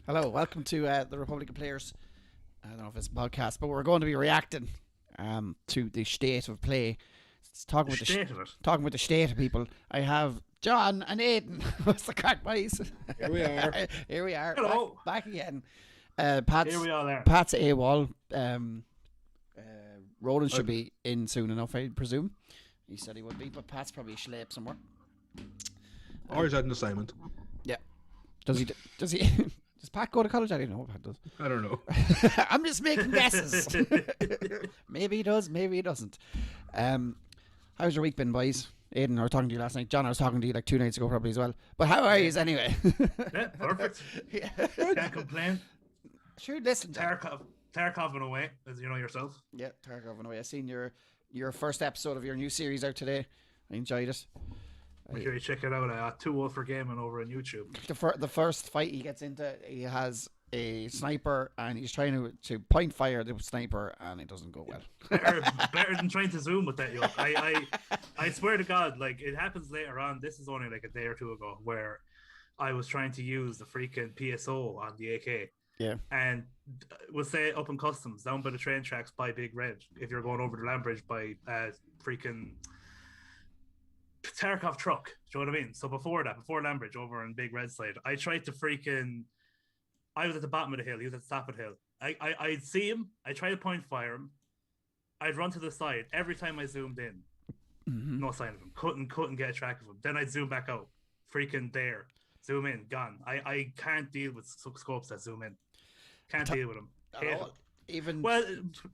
Hello, welcome to the Republic of Players. I don't know if it's a podcast, but we're going to be reacting to the state of play. It's talking with talking with the state of people. I have John and Aidan. What's the crack, boys? Here we are. Here we are. Hello. Back again. Pat's Here we are there. Pat's AWOL. Roland should be in soon enough, I presume. He said he would be, but Pat's probably schlepp somewhere. Or he's had an assignment. Yeah. Does he? Does Pat go to college? I don't know what Pat does. I don't know. I'm just making guesses. Maybe he does, maybe he doesn't. How's your week been, boys? Aidan, I was talking to you last night. John, I was talking to you like 2 nights ago probably as well. But how are you anyway? Yeah, perfect. Yeah. Can't complain. Sure, listen, John. Tarkov in a way, as you know yourself. Yeah, Tarkov in a way. I seen your first episode of your new series out today. I enjoyed it. Make sure you check it out. 2 for Gaming over on YouTube. The first fight he gets into, he has a sniper and he's trying to point fire the sniper and it doesn't go well. Better than trying to zoom with that, yo. I swear to God, like it happens later on. This is only like a day or two ago where I was trying to use the freaking PSO on the AK. Yeah. And we'll say up in customs, down by the train tracks by Big Red. If you're going over the land bridge by freaking Tarkov truck, do you know what I mean? So before Lambridge over on Big Red side, I tried to I was at the bottom of the hill, he was at the top of the hill. I'd see him, I tried to point fire him, I'd run to the side. Every time I zoomed in, no sign of him. Couldn't get a track of him. Then I'd zoom back out, freaking there. Zoom in, gone. I can't deal with scopes that zoom in. Can't deal with them. Even well,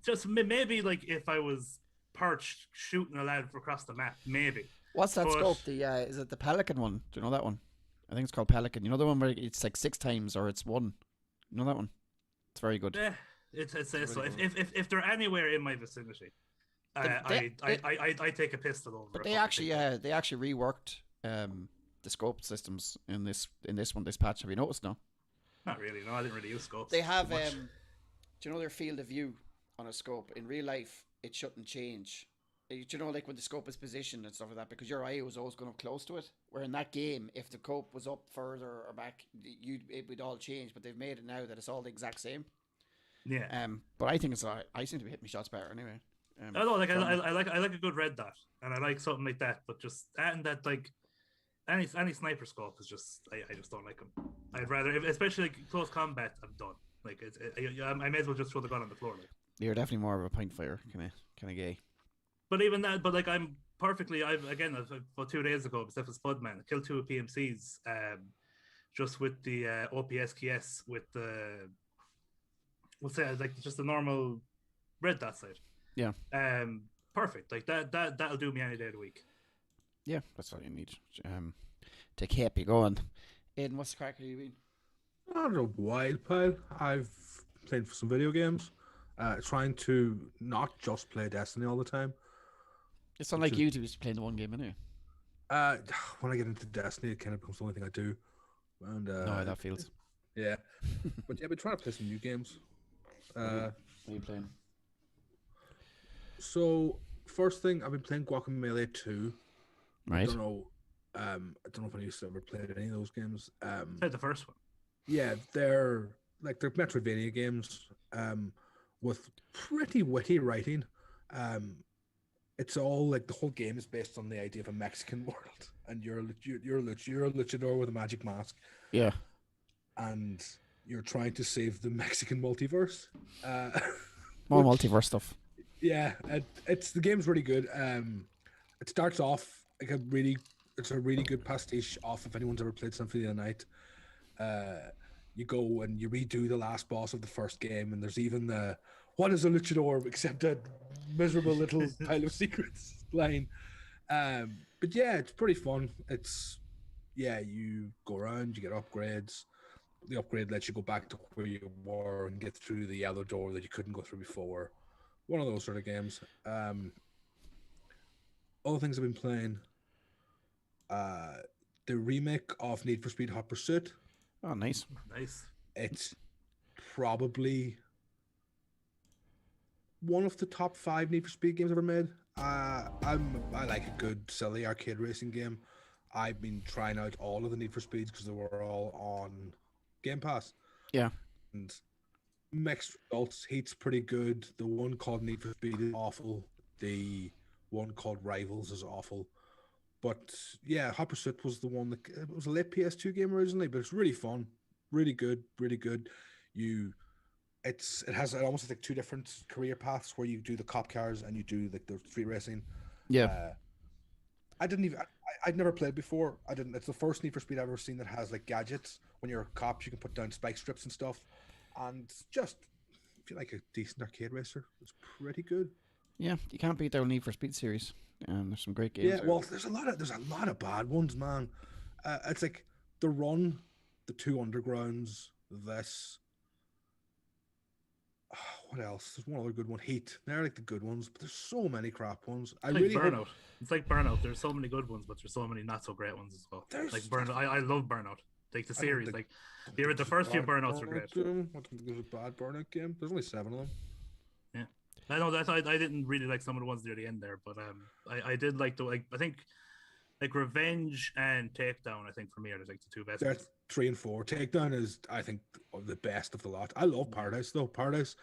just maybe like if I was perched shooting a lad across the map, maybe. what's that scope? Is it the Pelican one? Do you know that one? I think it's called Pelican. You know the one where it's like 6 times or it's 1. You know that one? It's very good. Yeah, it's really so. good. If they're anywhere in my vicinity, I take a pistol over. But they actually reworked the scope systems in this patch. Have you noticed? No. Not really. No, I didn't really use scopes. They have do you know their field of view on a scope? In real life, it shouldn't change. Do you know, like when the scope is positioned and stuff like that, because your eye was always going up close to it. Where in that game, if the scope was up further or back, it would all change. But they've made it now that it's all the exact same. Yeah. But I think I seem to be hitting my shots better anyway. I don't like. I like a good red dot, and I like something like that. But just adding that, like any sniper scope is just I just don't like them. I'd rather, especially like close combat, I'm done. Like I may as well just throw the gun on the floor. Like you're definitely more of a point fire kind of gay. But even that, but like I'm perfectly. About 2 days ago, except for Spudman, I killed 2 PMCs, just with the OPSKS with the, what's that? Like just the normal red dot side. Yeah. Perfect. Like that'll do me any day of the week. Yeah, that's all you need. To keep you going. Aidan, what's the crack have you been? I don't know, wild pile. I've played for some video games, trying to not just play Destiny all the time. It's not like you to be playing the one game anyway. When I get into Destiny, it kind of becomes the only thing I do. And know how that feels. Yeah, but yeah, I've been trying to play some new games. What are you playing? So first thing, I've been playing Guacamelee 2. Right. I don't know if any of you ever played any of those games. Played the first one. Yeah, they're Metroidvania games, with pretty witty writing. It's all like the whole game is based on the idea of a Mexican world, and you're a luchador with a magic mask. Yeah. And you're trying to save the Mexican multiverse. More multiverse stuff. Yeah, the game's really good. It starts off like it's a really good pastiche off. If anyone's ever played Symphony of the Night, you go and you redo the last boss of the first game, and there's even the what is a luchador except a miserable little pile of secrets line. But yeah, it's pretty fun. You go around, you get upgrades. The upgrade lets you go back to where you were and get through the yellow door that you couldn't go through before. One of those sort of games. Other things I've been playing. The remake of Need for Speed Hot Pursuit. Oh, nice. Nice. It's probably one of the top 5 Need for Speed games ever made. I like a good, silly arcade racing game. I've been trying out all of the Need for Speeds because they were all on Game Pass. Yeah. And mixed results. Heat's pretty good. The one called Need for Speed is awful. The one called Rivals is awful. But yeah, Hot Pursuit was the one that it was a late PS2 game originally, but it's really fun, really good, really good. It has almost like 2 different career paths where you do the cop cars and you do like the street racing. Yeah. I'd never played before. I didn't. It's the first Need for Speed I've ever seen that has like gadgets. When you're a cop, you can put down spike strips and stuff, and just feel like a decent arcade racer. It's pretty good. Yeah, you can't beat their Need for Speed series. And there's some great games. Yeah, well, there's a lot of bad ones, man. It's like the Run, the 2 Undergrounds, this. What else? There's one other good one, Heat. They're like the good ones, but there's so many crap ones. It's like Burnout. It's like Burnout. There's so many good ones, but there's so many not so great ones as well. Like Burnout. I love Burnout. Like the series. Like the first few Burnouts are great. What's a bad Burnout game? There's only 7 of them. Yeah. I know that I didn't really like some of the ones near the end there, but I did like I think like Revenge and Takedown, I think for me are like the 2 best. That's 3 and 4. Takedown is, I think, the best of the lot. I love Paradise though. Paradise,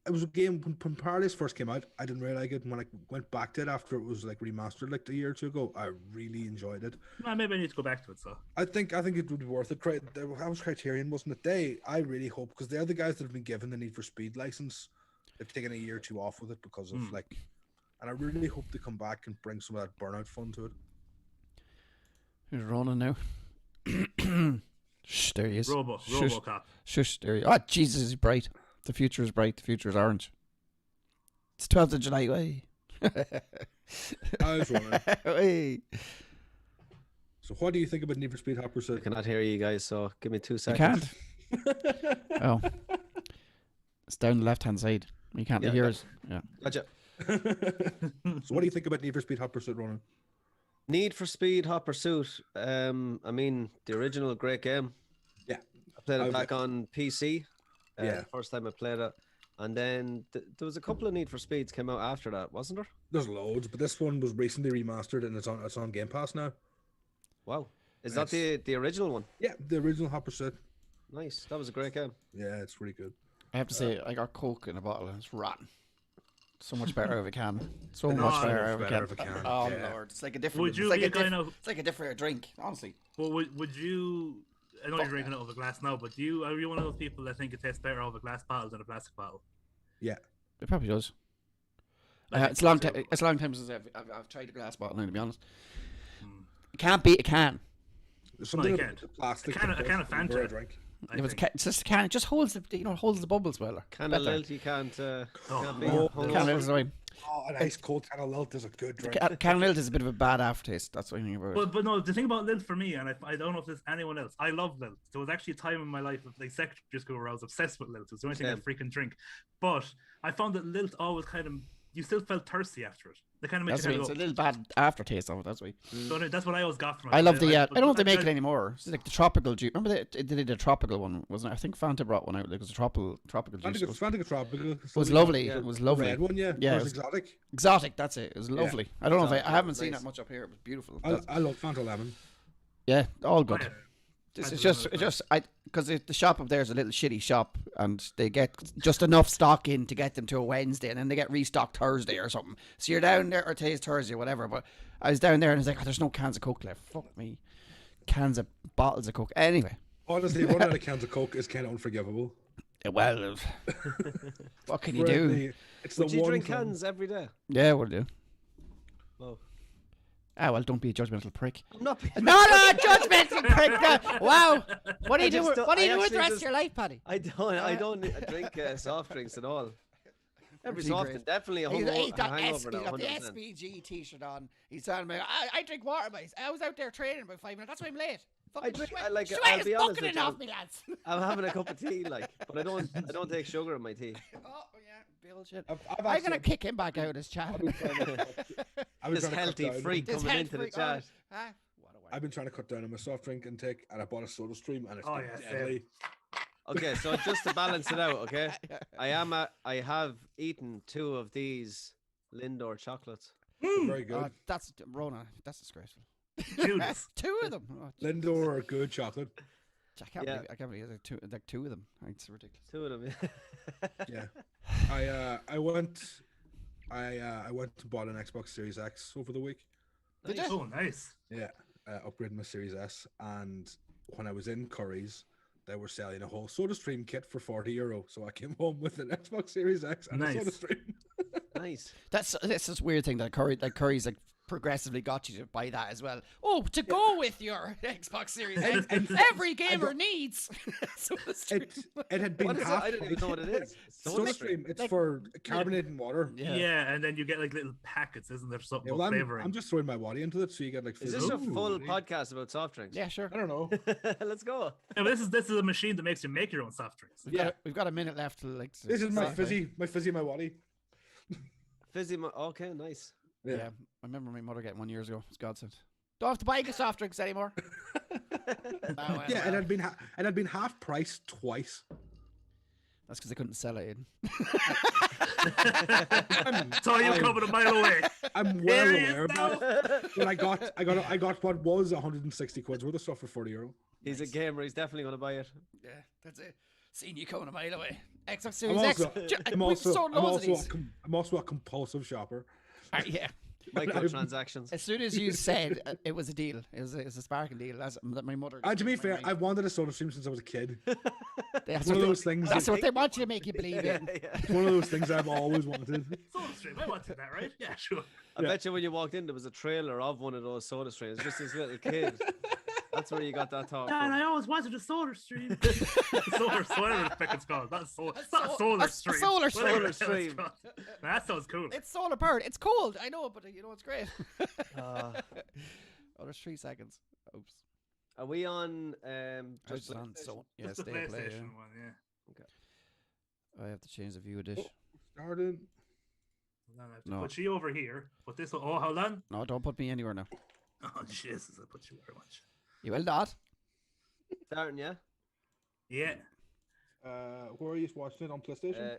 it was a game when Paradise first came out. I didn't really like it, and when I went back to it after it was like remastered like a year or 2 ago, I really enjoyed it. Well, maybe I need to go back to it. So I think it would be worth it. That was Criterion, wasn't it? I really hope, because they're the guys that have been given the Need for Speed license. They've taken a year or 2 off with it because of and I really hope they come back and bring some of that Burnout fun to it. Who's running now? Shh, there he is. RoboCop. Shush, there he is. Oh, Jesus, he's bright. The future is bright. The future is orange. It's 12th of July. Way. I was running. Way. So what do you think about Need for Speed Hot Pursuit? I cannot hear you guys, so give me 2 seconds. You can't? Oh. It's down the left-hand side. You can't hear us. Yeah. Gotcha. So what do you think about Need for Speed Hot Pursuit, Ronan? Need for Speed Hot Pursuit. I mean, the original, great game. Yeah. I played it back on PC. Yeah. First time I played it. And then there was a couple of Need for Speeds came out after that, wasn't there? There's loads, but this one was recently remastered and it's on Game Pass now. Wow. Is that the original one? Yeah, the original Hot Pursuit. Nice. That was a great game. Yeah, it's really good. I have to say, I got Coke in a bottle and it's rotten. So much better if it can. So much better if it can. Oh Lord, it's like a different. Would you be it's like a different drink, honestly. Well, would you? I know you're drinking it out of a glass now, but are you one of those people that think it tastes better out of a glass bottle than a plastic bottle? Yeah, it probably does. It's a long time. It's a long time since I've tried a glass bottle now, to be honest. It can't beat a can. There's something about the plastic. A can of Fanta. Drink. It's just a can. It just holds the bubbles well. Can of Lilt, you can't. Can of Lilt is the way. Oh, a nice cold can of Lilt is a good drink. Can of Lilt is a bit of a bad aftertaste. That's what I think about it. But no, the thing about Lilt for me, and I don't know if there's anyone else. I love Lilt. There was actually a time in my life, like secondary school, where I was obsessed with Lilt. It was the only thing I freaking drink. But I found that Lilt always kind of, you still felt thirsty after it. They kind of make it's a little bad aftertaste of it. That's why. So that's what I always got from it. I love the. I don't know if they make it anymore. It's like the tropical juice. Remember they did a tropical one, wasn't it? I think Fanta brought one out. Like it was a tropical juice. Fanta tropical. It was lovely. It was lovely. The red one, yeah. Yeah, it was exotic. Exotic. That's it. It was lovely. I don't know if I haven't seen that much up here. It was beautiful. I love Fanta lemon. Yeah, all good. It's just because the shop up there is a little shitty shop, and they get just enough stock in to get them to a Wednesday, and then they get restocked Thursday or something. So you're down there, or today's Thursday, or whatever. But I was down there, and I was like, there's no cans of Coke left. Fuck me, bottles of Coke. Anyway, honestly, running out of cans of Coke is kind of unforgivable. Well, what can you do? Would you drink cans every day? Yeah, we'll do. Oh. Ah, well, don't be a judgmental prick. I'm not being No, judgmental prick. No. Wow. What do you do? What do you do with the rest of your life, Paddy? I don't drink soft drinks at all. Every so often, definitely a hangover now. He's got the SBG t-shirt on. He's telling me, I drink water, mate. I was out there training about 5 minutes. That's why I'm late. I'll be honest with you. I'm having a cup of tea, but I don't take sugar in my tea. Oh yeah, bullshit. I'm gonna kick him back out of his chat. This healthy freak coming into the chat. I've been trying to cut down on my soft drink intake, and I bought a Soda Stream, and it's deadly. Okay, so just to balance it out, okay, I have eaten 2 of these Lindor chocolates. Very good. That's Rona. That's disgraceful. Judas. 2 of them. Lindor are good chocolate. I can't Yeah. believe, I can't believe like two of them. It's ridiculous. 2 of them. Yeah. I went and bought an Xbox Series X over the week. Did Nice. you? Oh, nice. Yeah, upgraded my Series S, and when I was in Curry's, they were selling a whole Soda Stream kit for €40. So I came home with an Xbox Series X and a Nice. Soda Stream. Nice. That's this weird thing that Curry's like progressively got you to buy that as well. Oh, to go with your Xbox Series X, every gamer needs. Soda Stream. It had been What is it? half I don't even know what it is. Soda Stream. It's for carbonated water. Yeah. And then you get like little packets, isn't there? Something Yeah, well, about flavoring. I'm just throwing my body into it, so you get like. Is this a fizzy. full podcast about soft drinks? Yeah, sure. I don't know. Let's go. Yeah, but this is a machine that makes you make your own soft drinks. We've got a minute left to like. This is my fizzy. fizzy, my body. Okay, nice. Yeah. I remember my mother getting one years ago. It's godsend. Don't have to buy soft drinks anymore. Yeah, it had been half price twice. That's because they couldn't sell it. Saw you coming a mile away. I'm well Here he is aware about it. But I got what was 160 quid worth of stuff for €40. He's a gamer. He's definitely going to buy it. Yeah, that's it. Seen you coming a mile away. Xbox I'm Series X. I'm also a compulsive shopper. Yeah. Microtransactions. As soon as you said it was a deal, it was a sparkling deal. That's that my mother. To be fair, I've wanted a Soda Stream since I was a kid. That's One what of those things. That's what they want you to make you believe in. It's one of those things I've always wanted. Soda Stream, I wanted that, right? Yeah, sure. I bet you when you walked in, there was a trailer of one of those Soda Streams. Just this little kid. That's where you got that thought Dad, from. I always wanted a Soda Stream. Solar, whatever the fuck it's called. Not Solar Stream. Solar Whatever Solar the hell it's Stream. called. That sounds cool. It's solar powered. It's cold. I know, but you know it's great. Uh, Oh, there's 3 seconds. Oops. Are we on Just just on so yeah, Just the stay play. PlayStation one, yeah. I have to change the view of dish. Started. Then I have to No. put you over here. Put this. Oh, hold on. No, don't put me anywhere now. Oh Jesus! I put you where I want you. You will not. starting, yeah? Yeah. Where are you watching it on PlayStation?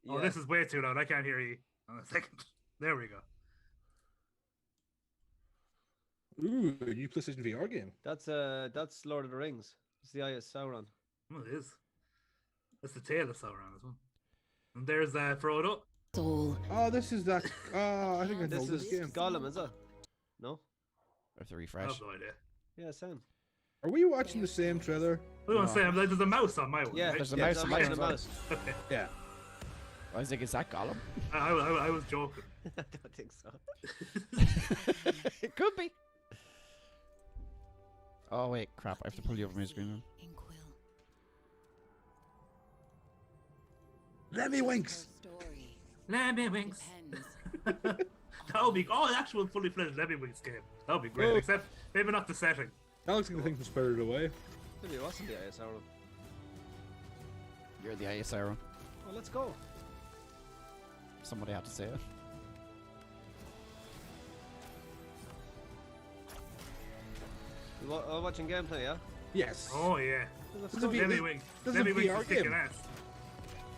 Oh, this is way too loud. I can't hear you. On a second. There we go. Ooh, a new PlayStation VR game. That's Lord of the Rings. It's the Eye of Sauron. Oh, it is. That's the tail of Sauron as well. And there's Frodo. Soul. Oh, this is that. Oh, I think I know This this is game. Gollum, is it? No? I have to I refresh. have no idea. Yeah, Sam. Are we watching the same trailer? I was gonna say, I'm like, there's a mouse on my one. Yeah, right? There's a yeah, mouse that's on mine a as well. mouse. Okay. Yeah. I was like, is that Gollum? I was joking. I don't think so. It could be. Oh wait, crap! I have to pull you over my screen. Inkwell. Let me winks. Story Lemmy Winks. depends. That would be an actual fully fledged Lemmy Winks game. That would be great, Oh. except maybe not the setting. That looks like the thing from Spirited Away. Maybe it wasn't the Eye of Sauron. You're the ISR. Well, let's go. Somebody had to say it. Watching gameplay, yeah? Yes. Oh yeah, Let's This go. is a Lemmy this- Winks. this is a Lemmy Winks VR is kicking game. ass.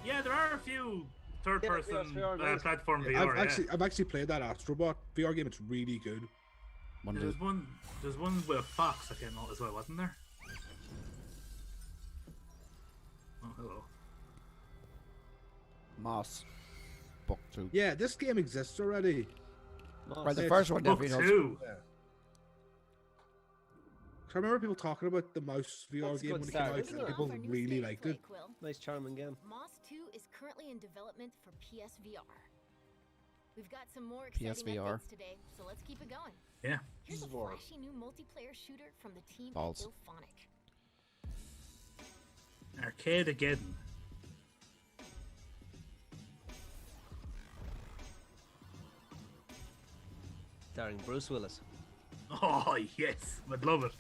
Yeah, there are a few third-person VR nice. platform Yeah, VR. yeah. I've actually played that Astrobot VR game. It's really good. One There's dude. one with a fox that came out as well, wasn't there? Oh, hello. Moss. Book 2. Yeah, this game exists already. Moss. Right, the It's first one Book definitely knows. 2. Yeah. So I remember people talking about the mouse VR That's a game good when it start, came out, isn't and it? people Our new really state of liked play, it. Quill. Nice, charming game. Moss 2 is currently in development for PSVR. We've got some more exciting PSVR. updates today, so let's keep it going. Yeah. Here's a PSVR. flashy new multiplayer shooter from the team Balls. at Ilphonic. Arcade again. Starring Bruce Willis. Oh yes, I'd love it.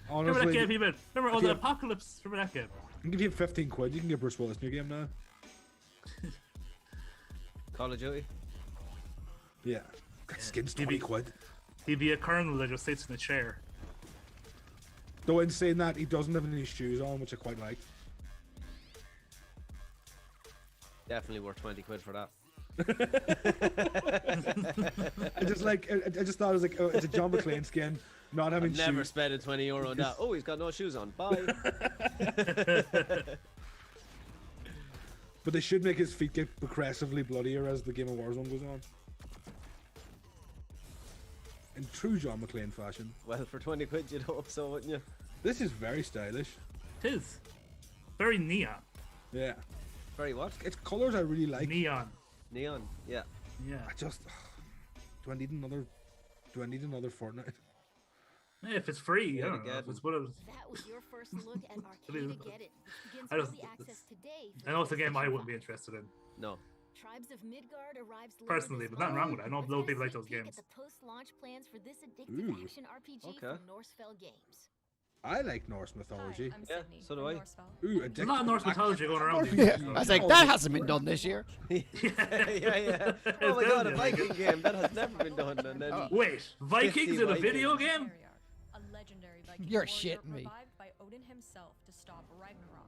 Remember that Honestly, game, even? Remember all the Yeah. Apocalypse? Remember that game? I can give you 15 quid. You can get Bruce Willis in your game now. Call of Duty. Yeah. That skin's Maybe- 20 quid. He'd be a colonel that just sits in a chair. Though in saying that, he doesn't have any shoes on, which I quite like. Definitely worth 20 quid for that. I just thought it was like, oh, it's a John McClane skin. Not having I'm never shoes. spending €20 on that. Oh, he's got no shoes on. Bye. But they should make his feet get progressively bloodier as the game of Warzone goes on. In true John McClane fashion. Well, for 20 quid, you'd hope so, wouldn't you? This is very stylish. It is. Very neon. Yeah. Very what? It's colors I really like. Neon. Neon. Yeah. Yeah. I just do I need another Fortnite? Hey, if it's free, Yeah, I don't know. again. If it's one of, That was your first look at Arcade Get It, which begins I don't- early access today. for I know it's a game I PlayStation wouldn't be 5. interested in. No. Tribes of Midgard arrives later Personally, this but nothing wrong with month. it. I know Let's loads of get a people like sneak those peek games. At the post-launch plans for this addictive Ooh. action RPG Okay. from Norsefell Games. I like Norse mythology. Hi, I'm Yeah, Sydney so do from I. Norsefell. Ooh, There's a lot of Norse mythology going around. Norse these Yeah, days, I though. was like, that hasn't been done this year. yeah. Oh my god, a Viking game. That has never been done. And then Wait, Vikings in a 50 video Vikings. game? A legendary Viking You're warrior shitting me. revived by Odin himself to stop Ragnarok.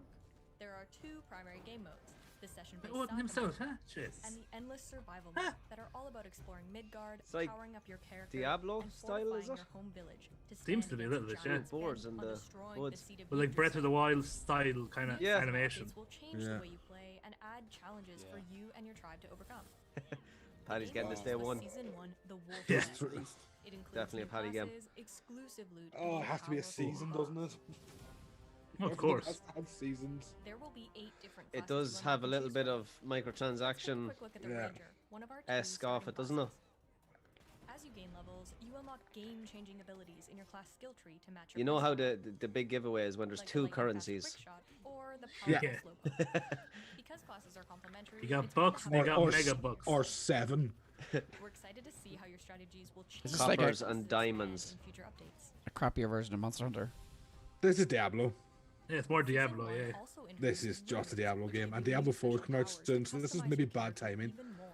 There are two primary game modes: the session-based Odin saga himself, mode huh? Jeez. and the endless survival mode that are all about exploring Midgard, It's like powering up your character, Diablo and style, is fortifying it? your home village to Seems stand to be a against little bit, giants yeah. Boars bent in on the destroying woods. seat of But like Yggdrasil. Breath of the Wild style kind of These Yeah. animation. updates will change Yeah. the way you play and add challenges for you and your tribe to overcome. Paddy's The getting game this day comes with one. Season 1, the Wolf Yeah. Pack. It includes Definitely a new Paddy game. classes, exclusive loot, Oh, and it has to be a powerful season, buffs. doesn't it? Of Everything course. has to have seasons. There will be 8 different It classes to does unlock have a and little choose bit from. of Let's take a microtransaction quick look at the Yeah. Ranger, one of our two esque off it, starting doesn't it? classes. As you gain levels, you unlock game-changing abilities in your class skill tree to match your You know how playstyle, the big giveaway is when there's like the two lightning fast currencies. quick shot or the Yeah. powerful slow poke. Because classes are complementary, You got it's good to bucks have and you a got balance. mega bucks. Or 7. We're excited to see how your strategies will change Is this like a- Coppers and diamonds. in future updates. A crappier version of Monster Hunter. This is Diablo. Yeah, it's more Season Diablo, 1 yeah. also This introduces is just a runes, Diablo which game, give and you Diablo special 4 is coming out powers to soon, so this is customize maybe your bad character timing. even more.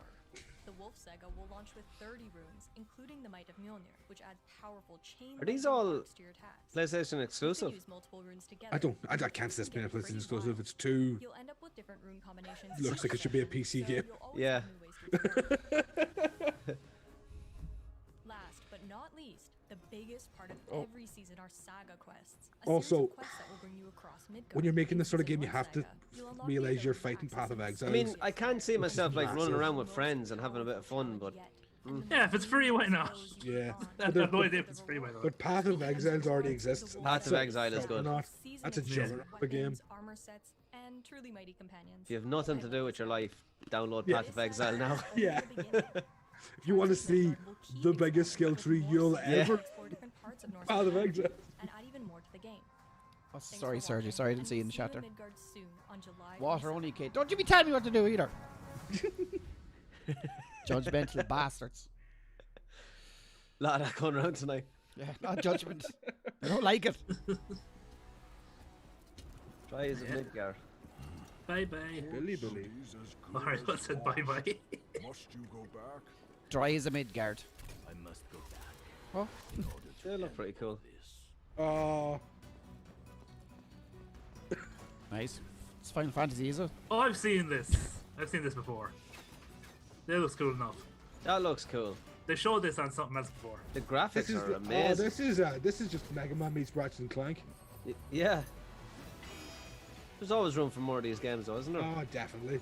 The Wolf Saga will launch with 30 runes, including the Might of Mjolnir, which adds powerful chain Are these lightning all blocks to your attacks. PlayStation You can exclusive? use multiple runes I together. can't see this being a Get pretty PlayStation exclusive. wild. It's too. You'll end up with different rune combinations. Looks each like it should be a session, PC so game. you'll always Yeah. have new ways to experiment. Last but not least, the biggest part of every season are saga quests. A Also, series of quests that will bring you across Midgard. When you're making In this sort of Season game, you 1 have to saga, you'll unlock the realize you're ability to fighting access Path of an Exile. I mean, exclusive I can see myself like massive. running around with most friends and having a bit of fun, powerful but challenge Mm. yet. Yeah, if it's free, why not? Those you Yeah. can on. I have no idea if it's free, by the way. But Path of Exiles already exists. and Path that's of a Exile is good. juggernaut. Season That's a exclusive juggernaut of a game. weapons, armor sets, and truly mighty companions. if you have nothing to do with your life, download Yeah. Path of Exile now. Yeah. If you want to see the biggest skill tree you'll ever. Path of Exile. And add even more to the game. Oh, Thanks sorry, for Sergio. watching, Sorry, I didn't and see you in we'll the chat there. Midgard soon on July Water 27th. only, Kate. Don't you be telling me what to do either. Judgmental bastards. Lot of that going around tonight. Yeah, not judgment. I don't like it. Try as a Midgar. Bye bye. Billy. Alright, I said bye bye. Must you go back? Dry as a Midgard. I must go back. Oh, They look pretty cool. Oh, nice. It's Final Fantasy, is it? Oh, I've seen this. I've seen this before. It looks cool enough. That looks cool. They showed this on something else before. The this graphics is are the, amazing. this is just Mega Man meets Ratchet and Clank. Yeah. There's always room for more of these games, though, isn't there? Oh, definitely.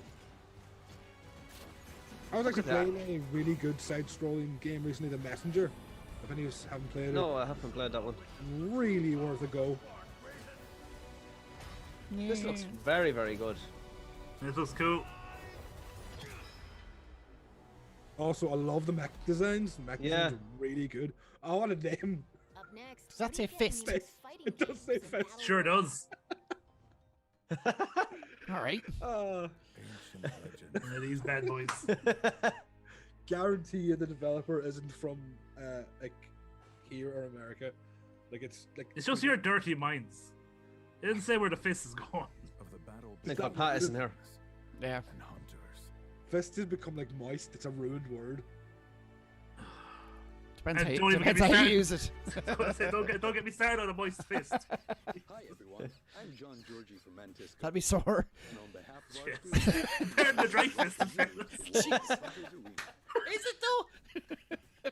I was actually Look at playing a really good side-scrolling game recently, The Messenger. If any of you haven't played No, I haven't played that one. it, really worth a go. This looks very, very good. This looks cool. Also, I love the mech designs. The mech Yeah. designs are really good. Oh, what a name! Up next, Does that say Arcade fist? News fighting It does games say and fist. battle Sure royals. does. All right. Ancient legend. These bad boys. Guarantee you the developer isn't from like here or America. Like it's like It's just your dirty minds. It didn't say where the fist is going. Of the battle They that got what it Patterson is? here. Yeah. and hunters. fist has become like moist. It's a ruined word. Depends And how, don't even depends get me how you started. use it. I was gonna say, don't get me started on a moist fist. Hi everyone, I'm John Georgie from Mantisco, That'd be sore. and on behalf of our Yes. crew, Compared to the dry fist. in fairness. Hunters Arena. Is it though?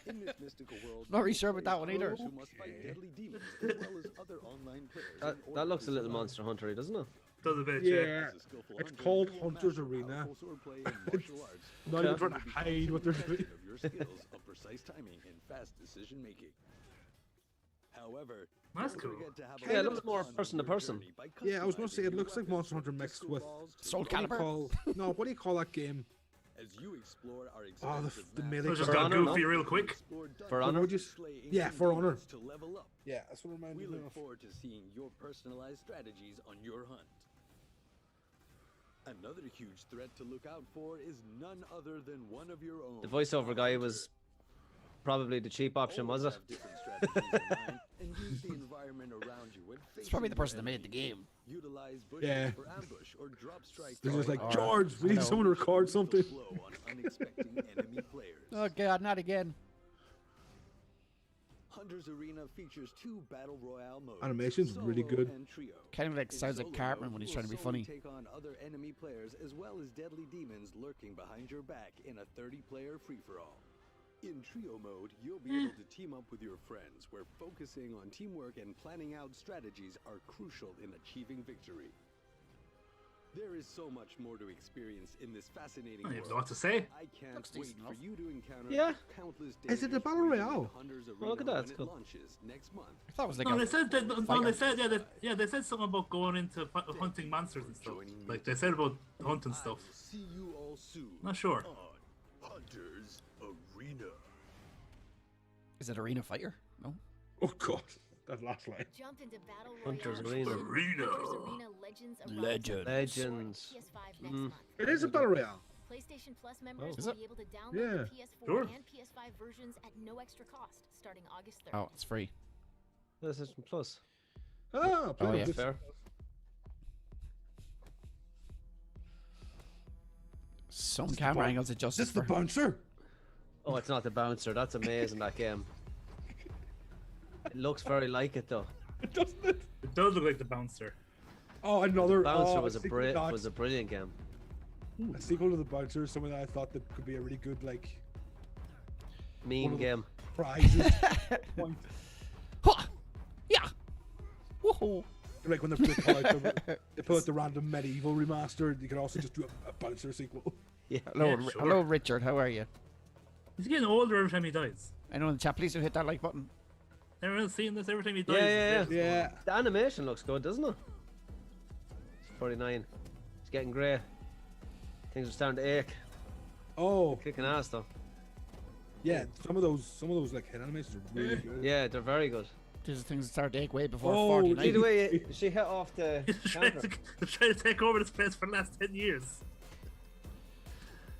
In this mystical world. Not really sure about that one either. Who must fight deadly demons as well as other online players. in order That looks to a little survive. Monster Hunter, doesn't it? Does a bit, Yeah, As a skillful it's hunter, called you will Hunter's master Arena. powerful swordplay and martial arts. Not even trying to hide what they're doing. Of your skills of precise timing and fast decision making. However, That's don't cool. forget to have a Yeah, it lot looks of more fun person to on your person. journey by Yeah, I was gonna say it customizing looks your like Monster weapons Hunter from mixed crystal with balls to Soul what do you Calibur? call what do you call that game? as you explore our Oh, expansive the maps, melee. So just For got Honor, goofy no? real quick. explore For dungeons Honor? Would you s- slay yeah, ancient For Honor. demons to level up. Yeah, that's what reminded We me look of. forward to seeing your personalized strategies on your hunt. Another huge threat to look out for is none other than one of your own. The voiceover guy Hunter. was probably the cheap option, was Always it? have different strategies in mind and use the environment around you when It's probably the facing person that your made the enemy. game. Utilize bushes Yeah. for ambush or drop strikes. They're just like, Or- George, we need Hello. someone to record something. Flow on unexpected enemy players. Oh god, not again. Hunter's Arena features 2 battle royale modes. Animation's really solo good. and trio. Kind of like In sounds like solo Cartman mode, when he's you trying to be will solely funny. Take on other enemy players as well as deadly demons lurking behind your back in a 30-player free-for-all. In trio mode, you'll be able to team up with your friends, where focusing on teamwork and planning out strategies are crucial in achieving victory. There is so much more to experience in this fascinating I don't even world. know what to say. I can't Looks wait decent for enough. you to encounter Yeah. the countless Is it a dangers battle waiting in royale? Hunter's Oh, look at Arena that, when it's it cool. launches next month. I thought it was like No, a they said that, no, fighter. they said they said something about going into hunting monsters and stuff. Like they said about hunting stuff. I will see you all soon Not sure. on Hunter's Arena. Is it Arena Fighter? No. Oh god, that last line. Jump into Battle Hunter's Royale Arena. action. Arena. Hunter's Arena Legends arrives Legend. on PS4 and Legends. PS5 next Mm. month. It is a battle royale. PlayStation Plus members Is will it? be able to download Yeah. the PS4 Sure. and PS5 versions at no extra cost starting August 3rd. Oh, it's free. PlayStation Plus. Ah, Oh, yeah. this- Fair. Some camera angles This adjusted is the for. bouncer. Oh, it's not the bouncer. That's amazing, that game. It looks very like it, though. Doesn't it? It does look like the bouncer. Oh, another Bouncer oh, was a sequel not- was a brilliant game. a sequel to the bouncer. Something that I thought that could be a really good like Meme One of the- game. prizes. point. Huh! Yeah! Woohoo! Like when they pull out they pull out the random medieval remaster. You can also just do a bouncer sequel. Yeah. Hello, Yeah, sure. hello, Richard. How are you? He's getting older every time he dies. I know in the chat. Please do hit that like button. Everyone's seeing this every time he dies. Yeah, it's Yeah. The animation looks good, doesn't it? It's 49. It's getting grey. Things are starting to ache. Oh, Kicking ass, though. yeah. Some of those like head animations are really good. Yeah, they're very good. These are things that start to ache way before Oh, 49. See the way she hit off the He's trying counter. to, trying to take over this place for the last 10 years.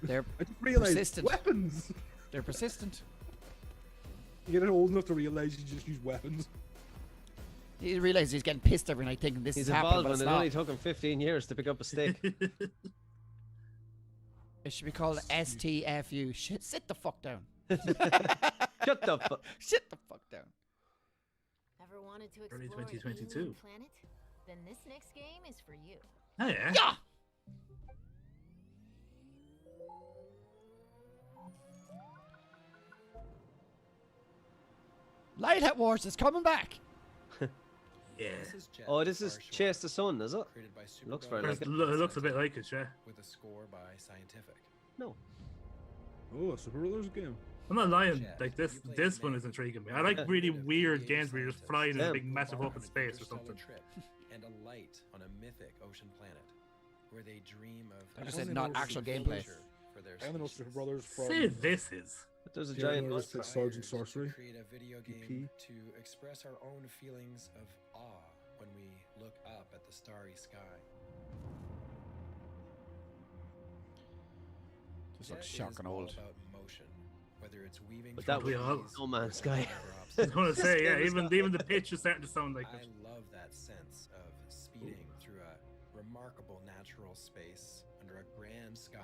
They're I just realized Persistent. weapons. they're persistent. You get old enough to realize you just use weapons. He realizes he's getting pissed every night thinking this He's is happening, involved but when it's it not. only took him 15 years to pick up a stick. It should be called STFU. Shit, sit the fuck down. Shut the fuck. Sit the fuck down. Ever wanted to Early explore an 2022. alien planet? Then this next game is for you. Oh, yeah. Yeah! Lightheaded Warriors is coming back. Yeah. Oh, this is Chase the Sun, is it? Looks very like It it. looks a bit like it, yeah. With a score by Scientific. No. Oh, a Super Brothers game. I'm not lying. Like this one is intriguing me. I like really weird games where you're just flying in a Yeah. big, massive open space or something. Trip and a light on a mythic ocean planet where they dream of I just a said not future actual gameplay. for their I only know Super species. Brothers from. Say this is. There's a Yeah, giant. no, it's like Swords and Inspired to Sorcery. create a video EP. game to express our own feelings of awe when we look up at the starry sky. This Jet looks is shocking all old. about motion, whether it's weaving But that through was trees No Man's or Sky. whatever I was gonna obstacles. say, yeah, game is even the pitch is starting to sound like I it. love that sense of speeding through a remarkable natural space under a grand sky,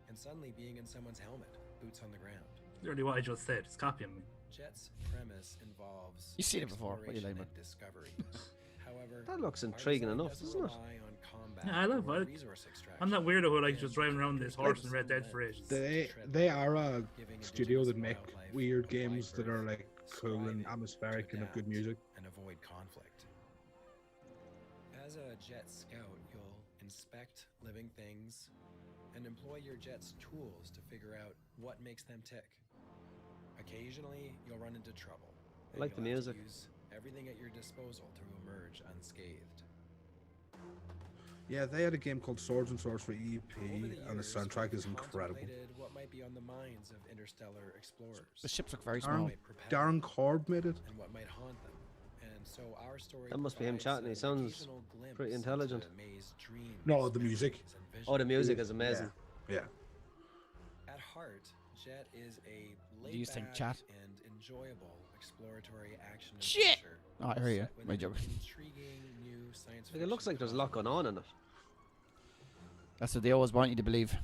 and suddenly being in someone's helmet, boots on the ground. Literally what I just said. It's copying me. Jet's premise involves You've seen it before. What do you exploration like, and discovery. However, That looks Artisan intriguing enough, doesn't doesn't it? rely on combat Yeah, I love or it. resource extraction. I'm that weirdo who like just And driving around this horse in Red Dead some for ages. They are a giving studio that indigenous make wildlife weird a games wide that are berth, like cool and striving atmospheric to and have good adapt music. and avoid conflict. As a jet scout, you'll inspect living things and employ your jet's tools to figure out what makes them tick. Occasionally, you'll run into trouble. I like the and you'll have to music. Use everything at your disposal to emerge unscathed. Yeah, they had a game called Swords and Sorcery EP, Over and the years, soundtrack is we've incredible. contemplated what might be on the minds of interstellar explorers. The ships look very What small. might propel Darren them Korb made it. and what might haunt them. And so our story That must be him provides chatting. He an sounds occasional glimpse pretty into intelligent. May's dreams, No, the music. memories, and Oh, the visions. music is amazing. Yeah. At heart, Jet is a Do you think laid-back chat? and enjoyable exploratory action Shit! adventure Oh, I hear you. set with My an joke. intriguing new science Like, it looks fiction like there's a lot going on in it. That's what they always want you to believe.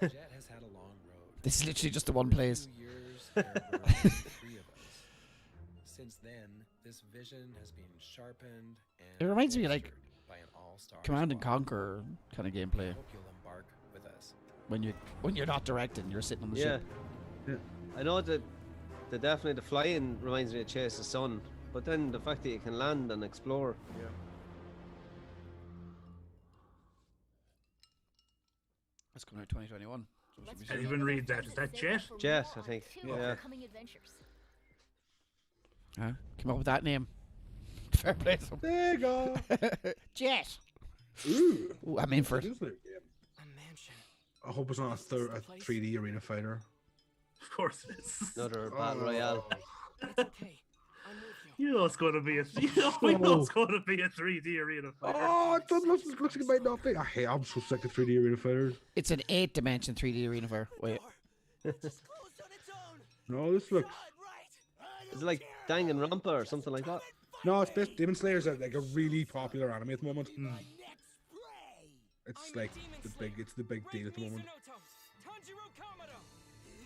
Jet has had a long road. This is literally just the one place. 2 years, there were only 3 of us. Since then, this vision has been sharpened and It reminds me of, like, bolstered by an all-star Command and squad. Conquer kind of I gameplay. hope you'll embark with us. When you're not directing, you're sitting on the Yeah. ship. I know that definitely the flying reminds me of Chase the Sun, but then the fact that you can land and explore. Yeah. That's coming out 2021. So it should be I soon. didn't even read that. Is that Jet? Jet, I think. Yeah. Upcoming adventures. Huh? Came up with that name. Fair play to them. There you go. Jet. Ooh. Ooh, I'm in for That it. is their game. A mansion. I hope it's not a 3D arena fighter. Of course it is. Another battle royale. It's okay. I'm with you. You know it's going to be we know it's going to be a 3D arena fighter. Oh, it doesn't looks like it might not be. I'm so sick of 3D arena fighters. It's an 8-dimension 3D arena fair. Wait. No, this looks. Is it like Danganronpa or something like that? No, it's based. Demon Slayer's like a really popular anime at the moment. It's like the big. It's the big deal at the moment.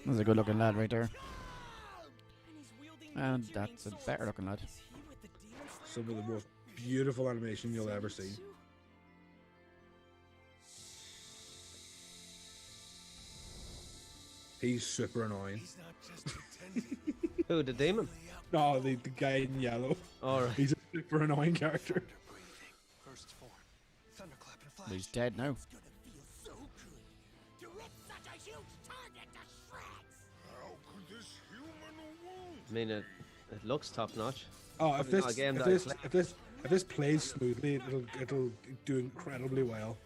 That's a good looking lad right there. And that's a better looking lad. Some of the most beautiful animation you'll ever see. He's super annoying. Who, the demon? No, the guy in yellow. Alright. He's a super annoying character. But he's dead now. I mean, it looks top notch. Oh, if Probably not this a game if that I this play. if this plays smoothly, it'll do incredibly well.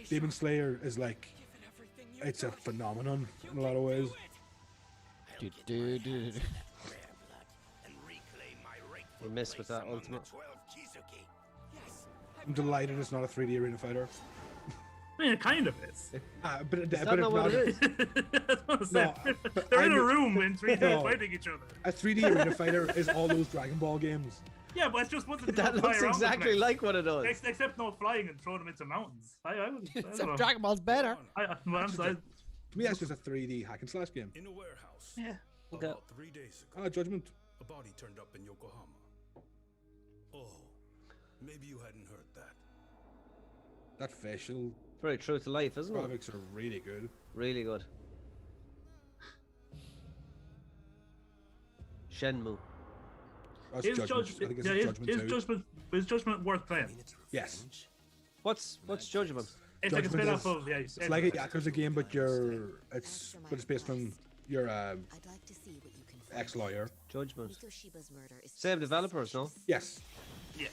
Demon Slayer is like it's a phenomenon in a lot of ways. We missed with that ultimate. I'm delighted it's not a 3D arena fighter. I mean, it kind of is. But Is that not what it is? That's what I'm saying. No, but They're in I'm- a room in 3D No. fighting each other. A 3D arena fighter is all those Dragon Ball games. Yeah, but it's just once That looks exactly like what it does. Except no flying and throwing them into mountains. I don't Except know. Dragon Ball's better. Well, I'm sorry. To me, that's just a 3D hack and slash game. In a warehouse. Yeah. Okay. About 3 days ago, Judgment. a body turned up in Yokohama. Oh, maybe you hadn't heard that. That facial Very true to life, isn't it? graphics are really good. Really good. Shenmue. That's Is Judgment. I think it's Judgment 2. is Judgment worth playing? Yes. What's Judgment? It's like a Judgment spin-off of It's like a Yakuza game, but it's based on your I'd like to see what you can find. ex-lawyer. Judgment. Mikoshiba's murder is Same developers, no? Yes. Yeah.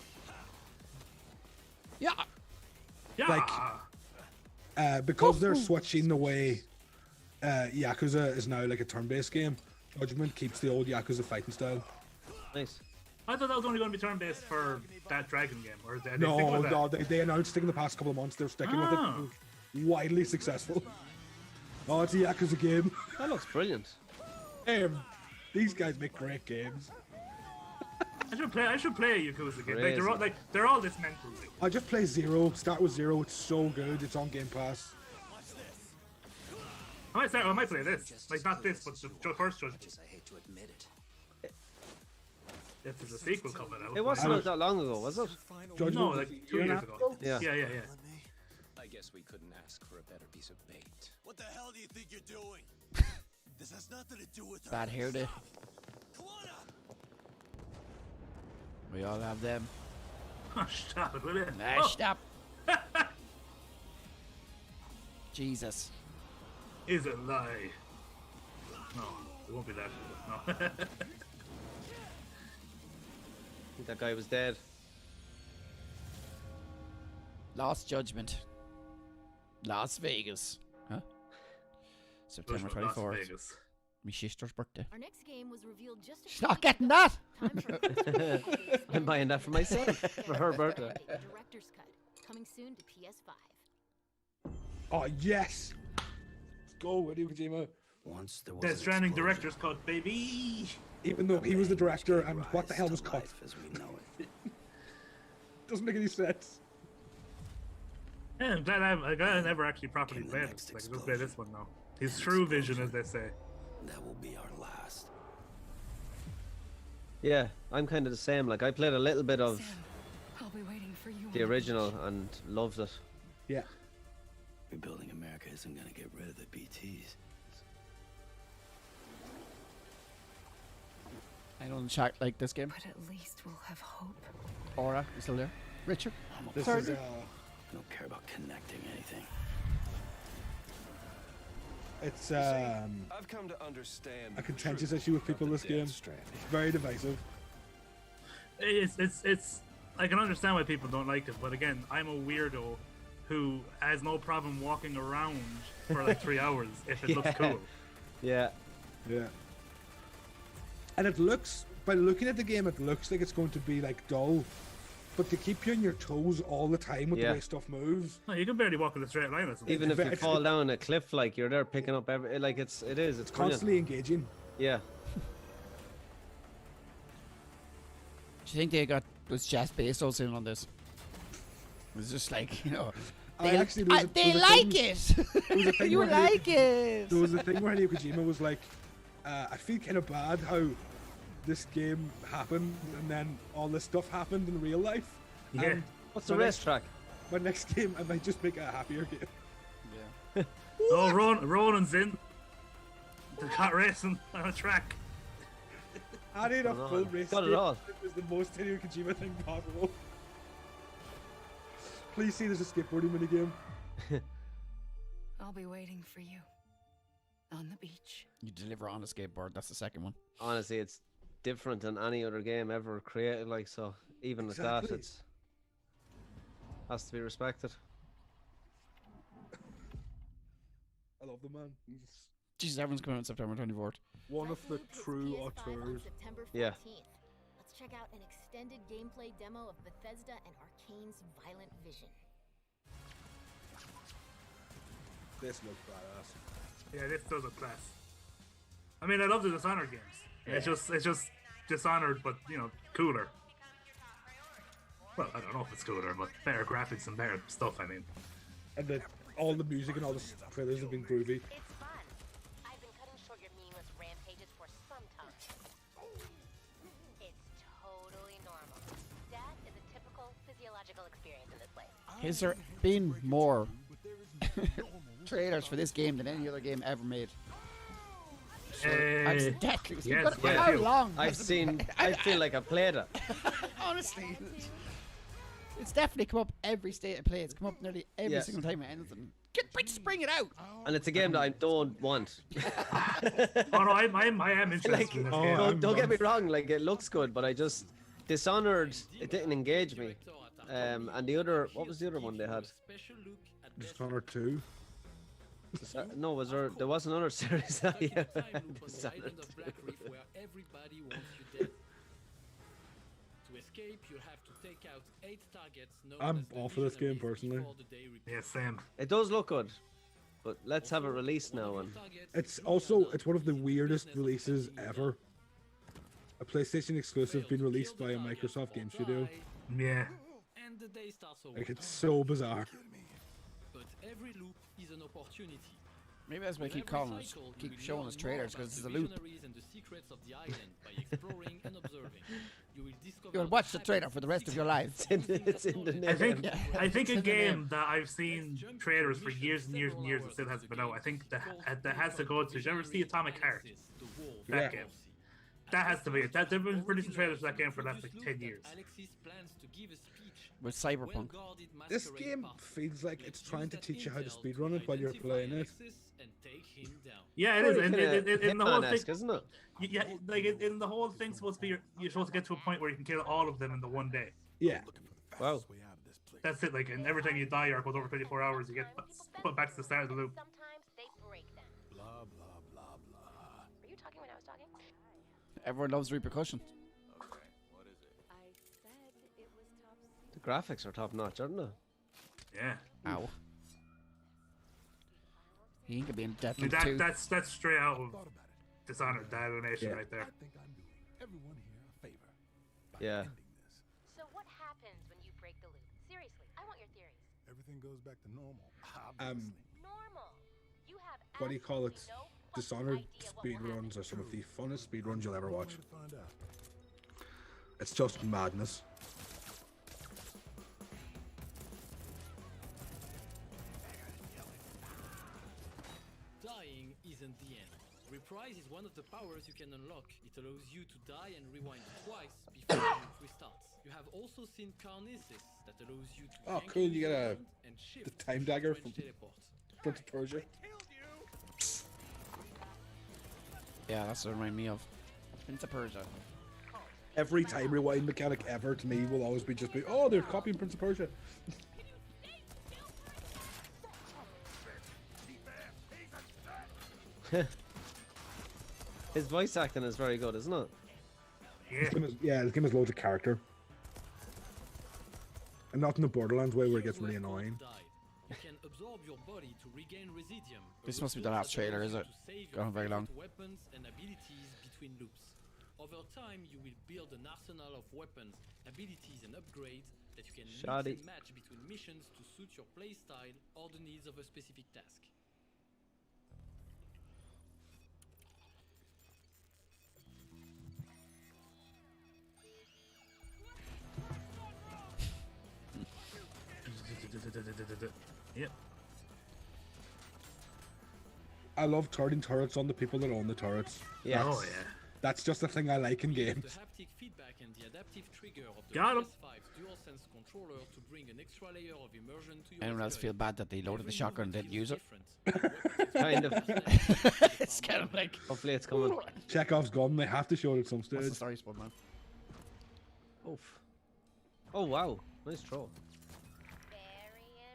Yeah. Yeah. Because they're switching the way Yakuza is now like a turn-based game. Judgment keeps the old Yakuza fighting style. Nice. I thought that was only going to be turn-based for that Dragon game, or did they stick No, with that? no, they announced it in the past couple of months. They're sticking with Oh. it. Widely successful. Oh, it's a Yakuza game. That looks brilliant. These guys make great games. I should play a Yakuza game. Crazy. They're all this mental. I just play Zero. Start with Zero. It's so good. It's on Game Pass. I might play this. Like not this, but the first Judgment. I hate to admit it. if there's a sequel coming out. It wasn't out that long ago, was it? Judgment No, was like a 2 year and a years half ago. Yeah. Yeah. I guess we couldn't ask for a better piece of bait. What the hell do you think you're doing? This has nothing to do with her. Bad hair day. Come on up. We all have them. Stop it, will you? Nah, Oh, stop. Jesus. is a lie. No, it won't be that. No. I think that guy was dead. Lost Judgment. Las Vegas. Huh? September Las 24th. Vegas. My sister's birthday. Our next game was revealed just a She's few not weeks getting ago. that. Time for I'm buying that for myself for her birthday. Director's cut coming soon to PS5. Oh yes. Let's go, Hideo Kojima. Once there was Death an Stranding explosion. director's cut, baby. Even though he was the director, and what the hell was Rise to cut? life as we know it. Doesn't make any sense. Yeah, I'm glad I never actually properly Came the played it. next Like, I'll play this explosion. one now. His true vision, as they say. That will be our last. Yeah, I'm kind of the same. Like I played a little bit of Sam, I'll be waiting for you. the original and loved it. Yeah. Rebuilding America isn't going to get rid of the BTs. I don't chat like this game. But at least we'll have hope. Aura, you still there? Richard? This Sorry. is I don't care about connecting anything. it's I've come to understand a contentious issue with people in this game. It's very divisive. It's. I can understand why people don't like it, but again, I'm a weirdo who has no problem walking around for like 3 hours if it looks cool. Yeah. Yeah. And it looks, by looking at the game, it looks like it's going to be like dull, but to keep you on your toes all the time with the Yeah. way stuff moves. No, you can barely walk in a straight line. Or something. Even if you It's- fall down a cliff, like you're there picking up every. Like it's brilliant. Constantly engaging. Yeah. Do you think they got was Jeff Bezos in on this? It's just like, you know, I they, actually- there was a- they there was a like thing- there was a it. thing You where like it. There was a thing where Hideo Kojima was like, I feel kind of bad how this game happened and then all this stuff happened in real life. Yeah. And What's the my next- racetrack? My next game, I might just make it a happier game. Yeah. Oh, Ronan's in. The car racing on a track. Adding a Got it full all. race Got it game all. was the most Hideo Kojima thing possible. Please see there's a skateboarding minigame. I'll be waiting for you. On the beach. You deliver on a skateboard. That's the second one. Honestly, it's different than any other game ever created. Like so, even at that, Exactly. it's has to be respected. I love the man. He's Jesus, everyone's coming out on September 24th. one of the Wrestling hits true PS5 on auteurs. September 14th. Yeah. Let's check out an extended gameplay demo of Bethesda and Arcane's Violent Vision. This looks badass. Yeah, this does look class. I mean, I love the Dishonored games. It's just Dishonored, but you know, cooler. Well, I don't know if it's cooler, but better graphics and better stuff. I mean, And all the music and all the trailers have been groovy. It's fun. I've been cutting short your meaningless rampages for some time. It's totally normal. That is a typical physiological experience in this place. Has there been more trailers for this game than any other game ever made? Exactly. yes, How long? I've has it seen. been? I feel like I played it. Honestly, it's definitely come up every state of play. It's come up nearly every Yes. single time. Anything. Just bring it out. And it's a game that I don't want. oh no, I am interested Like, in this oh, game. don't get me wrong. Like it looks good, but I just Dishonored. It didn't engage me. And the other, what was the other one they had? Dishonored 2. No, was there? There was another series. Yeah. Dishonored 2. Everybody wants you dead. To escape, you have to take out 8 targets. I'm all for this game personally. Yeah, same. It does look good, but let's have it released now. And It's one of the weirdest releases ever. A PlayStation exclusive being released by a Microsoft game studio. Yeah. And the day starts over. Like it's so bizarre. But every loop is an opportunity. Maybe that's why I keep calling us, keep showing us trailers, because it's a loop. You'll watch the trailer for the rest of your life. It's in the name. I think a game that I've seen trailers for years and years and years and still hasn't been out. I think that has to go to. Did you ever see Atomic Heart? That game. That has to be it. They've been releasing trailers for that game for the last like 10 years. With Cyberpunk. This game feels like it's trying to teach you how to speedrun it while you're playing it. Yeah, it is. And in the whole thing, isn't it? Yeah, like in the whole thing's supposed to be you're supposed to get to a point where you can kill all of them in the one day. Yeah. Wow. That's it. Like, and every time you die or goes over 24 hours, you get put back to the start of the loop. Sometimes they break them. Blah, blah, blah, blah. Were you talking when I was talking? Everyone loves repercussion. Okay, what is it? I said it was top secret. The graphics are top notch, aren't they? Yeah. Ow. He could be in I mean, Deathloop too. that's straight out of Dishonored, that animation right there. I think I'm doing everyone here a favor. By Yeah. ending this. So what happens when you break the loop? Seriously, I want your theories. Everything goes back to normal. Obviously. Normal. You have What do you call it? absolutely no fucking Dishonored idea what will happen. speedruns are some of the funnest speedruns you'll ever watch. Way to find out. It's just madness. Dying isn't the end. Reprise is one of the powers you can unlock. It allows you to die and rewind twice before the loop restarts. You have also seen Carnesis that allows you to Oh, yank cool, you get a- and shift the time dagger to from- teleport. Prince of Persia. Yeah, that's what it reminded me of. Prince of Persia. Every time rewind mechanic ever to me will always be just be, oh, they're copying Prince of Persia. His voice acting is very good, isn't it? This game has loads of character. And not in the Borderlands way where it gets really annoying. You can absorb your body to regain residium. This must be the last trailer, is it? Going very long. Weapons and abilities between loops. Over time, you will build an arsenal of weapons, abilities, and upgrades that you can mix Shoddy. and match between missions to suit your playstyle or the needs of a specific task. Yep. I love turning turrets on the people that own the turrets. Yes. Oh yeah. That's just a thing I like in games. The haptic feedback and the adaptive trigger of the Got 'em. PS5's DualSense controller to bring an extra layer of immersion to your Anyone else feel bad that they loaded the shotgun and didn't use it? Kind of. It's kind of like. Hopefully it's coming. Chekhov's gun, they have to show it at some What's the stage. story, Spud Man? Oof. Oh wow, nice throw. Very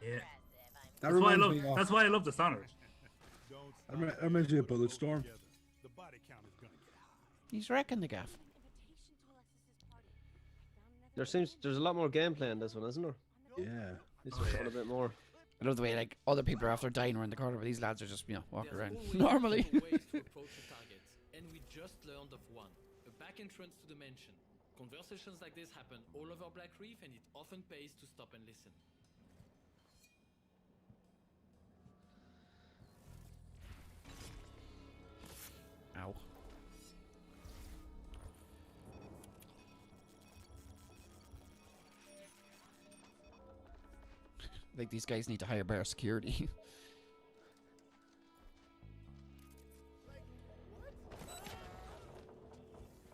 Yeah. impressive. That That's why I reminds love. me of, That's why I love Dishonored. that reminds me of Bulletstorm. The body count is gonna get high. He's wrecking the gaff. There's a lot more gameplay in this one, isn't there? Yeah. This one's a bit more. I love the way like other people are after dying around the corner, but these lads are just walking There's around always normally. different ways to approach a target, and we just learned of one. A back entrance to the mansion. Conversations like this happen all over Black Reef, and it often pays to stop and listen. Ow. Like these guys need to hire better security.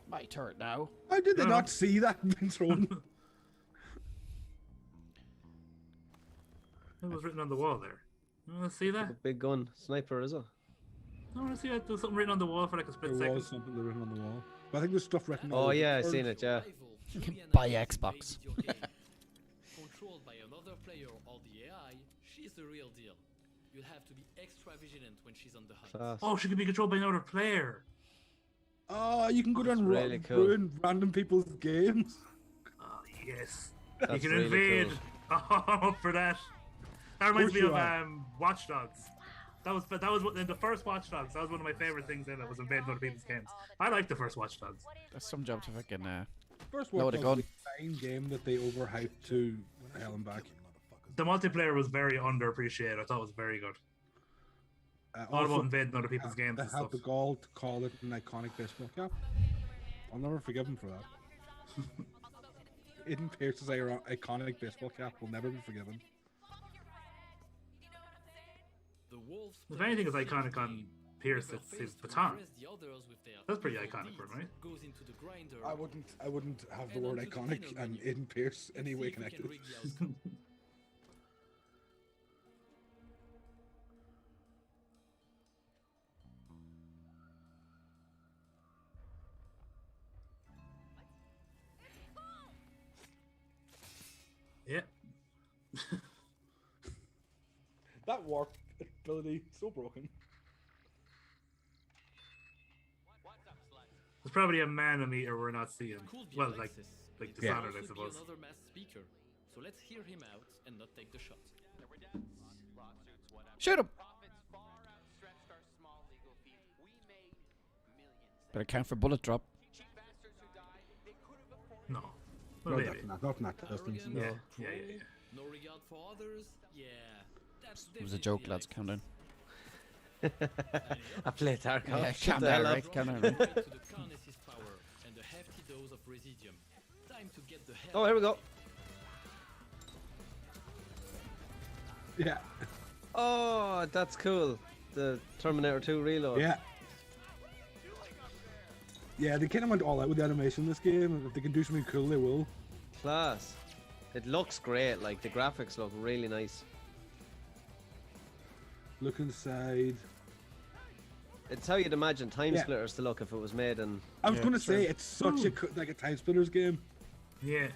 My turret now. How did they No. not see that being thrown? What was written on the wall there? You want to see that? A big gun. Sniper, is it? I want to see that. There's something written on the wall for like a split There was second. something written on the wall. But I think there's stuff written Oh all over yeah, I the seen turrets. it, yeah. You can buy Xbox. Controlled by another player or the AI, she's the real deal. You'll have to be extra vigilant when she's on the hunt. Class. Oh, she can be controlled by another player. Oh, you can go down and really cool. ruin random people's games. Oh yes. That's you can really invade. cool. Oh, for that. That reminds me you of are. Watch Dogs. That was in the first Watch Dogs. That was one of my favorite things in it. Was invading other people's games. I like the first Watch Dogs. That's some job to fucking First Load one a was gun. a fine game that they overhyped to hell and back. The multiplayer was very underappreciated. I thought it was very good. All Also, about invading other people's games they and have stuff. the gall to call it an iconic baseball cap. I'll never forgive him for that. Aiden Pierce's iconic baseball cap will never be forgiven. The Wolves If play anything is a fitting iconic on game. Pierce, If they're it's his faced to baton. impress the others with their That's pretty evil iconic for him, deeds, right? goes into the grinder. I wouldn't have the And word onto the iconic dinner and menu. Aiden Pierce Let's any see way if we can connected. rig the outcome. Yeah. That warp ability so broken. There's probably a mana meter we're not seeing. Could be Well, Alexis. like It Dishonored, could I also suppose. be another mass speaker. So let's hear him out and not take the shot. Shoot him. Better count for bullet drop. No. Well, maybe. Not in that distance. Yeah, No. yeah. No regard for others. Yeah. That's It was a joke, lads. Count down. I play Tarkov. Yeah, Shut calm the down, hell up. right? Calm down. to the Carnes's power and a hefty dose of residium. Time to get the hell Oh, here we go. Yeah. Oh, that's cool. The Terminator 2 reload. Yeah. Yeah, they kind of went all out with the animation in this game. If they can do something cool, they will. Class. It looks great. Like the graphics look really nice. Look inside. It's how you'd imagine Time Yeah. Splitters to look if it was made in. I was going to say it's such like a Time Splitters game. Yeah.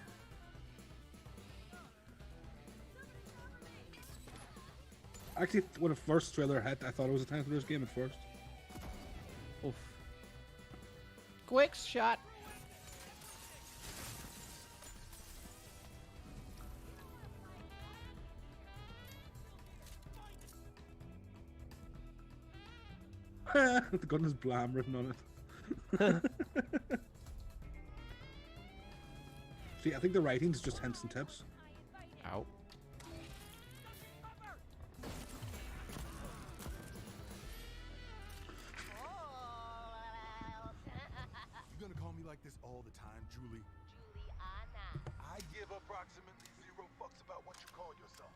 Actually, when the first trailer hit, I thought it was a Time Splitters game at first. Oof. Quick shot. The gun has Blam written on it. See, I think the writing's just hints and tips. Ow. You gonna call me like this all the time, Julie? Juliana. I give approximately 0 fucks about what you call yourself.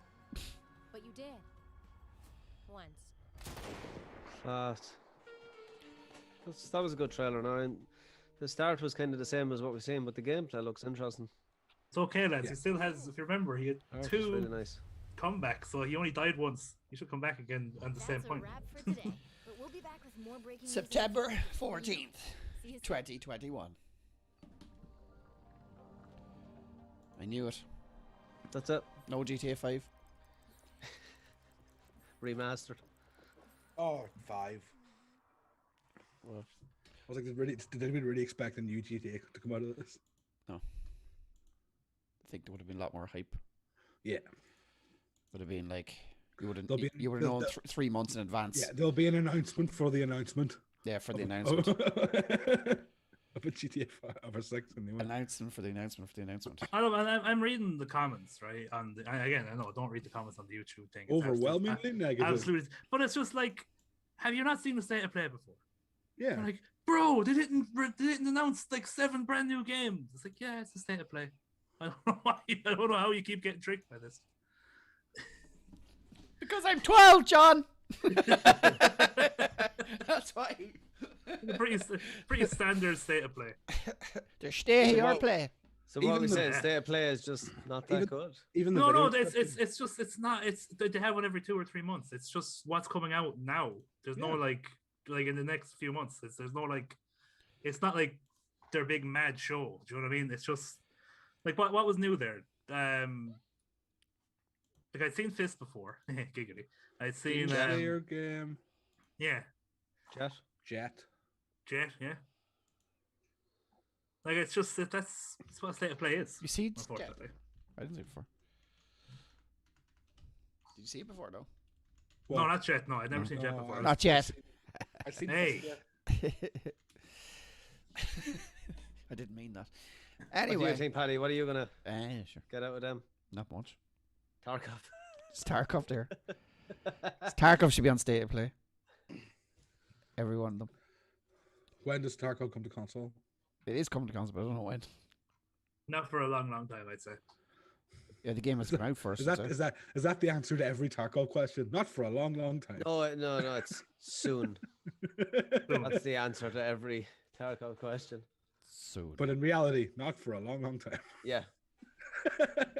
But you did. Once. Class. That was a good trailer. Now, and the start was kind of the same as what we've seen, but the gameplay looks interesting. It's okay, lads. Yeah. He still has, if you remember, he had Art is two really nice. comebacks, so he only died once. He should come back again at the same That's a point. wrap for today. But we'll be back with more breaking news September next week. 14th, See you soon. 2021. I knew it. That's it. No GTA 5. Remastered. Oh, 5. What? I was like, did anybody really expect a new GTA to come out of this? No. I think there would have been a lot more hype. Yeah. Would have been like you would have There'll be- you would have known there'll- 3 months in advance. Yeah, there'll be an announcement for the announcement. Yeah, for the Of- announcement. of a GTA 5 or 6 anyway. Announcement for the announcement for the announcement. I'm reading the comments, right? On the, again, I know, don't read the comments on the YouTube thing. It's Overwhelmingly negative. Absolutely. But it's just like, have you not seen the state of play before? Yeah. They're like, bro, they didn't announce like 7 brand new games. It's like, yeah, it's the state of play. I don't know why. I don't know how you keep getting tricked by this. Because I'm 12, John. That's why. Pretty standard state of play. The stay here Well, play. So what Even we the- saying? State of play is just not that Even- good. Even the No, video it's just it's not. It's they have one every 2 or 3 months. It's just what's coming out now. There's no Yeah. like in the next few months. There's no like. It's not like their big mad show. Do you know what I mean? It's just like what was new there. Like I'd seen Fist before. Giggity. I'd seen player game. yeah, Jet. Jet, yeah. Like it's just that's what state of play is. You see, Unfortunately. I didn't see it before. Did you see it before though? No, not Jet. No, I'd never seen Jet before. Not yet. I've seen Hey. I didn't mean that. What do Anyway, you think, Paddy? What are you gonna sure. get out of them? Not much. Tarkov. It's Tarkov there. Tarkov should be on state of play. Every one of them. When does Tarkov come to console? It is coming to console, but I don't know when. Not for a long, long time, I'd say. Yeah, the game has come out first. Is that the answer to every Tarkov question? Not for a long, long time. No, it's soon. That's the answer to every Tarkov question. Soon. But in reality, not for a long, long time. Yeah.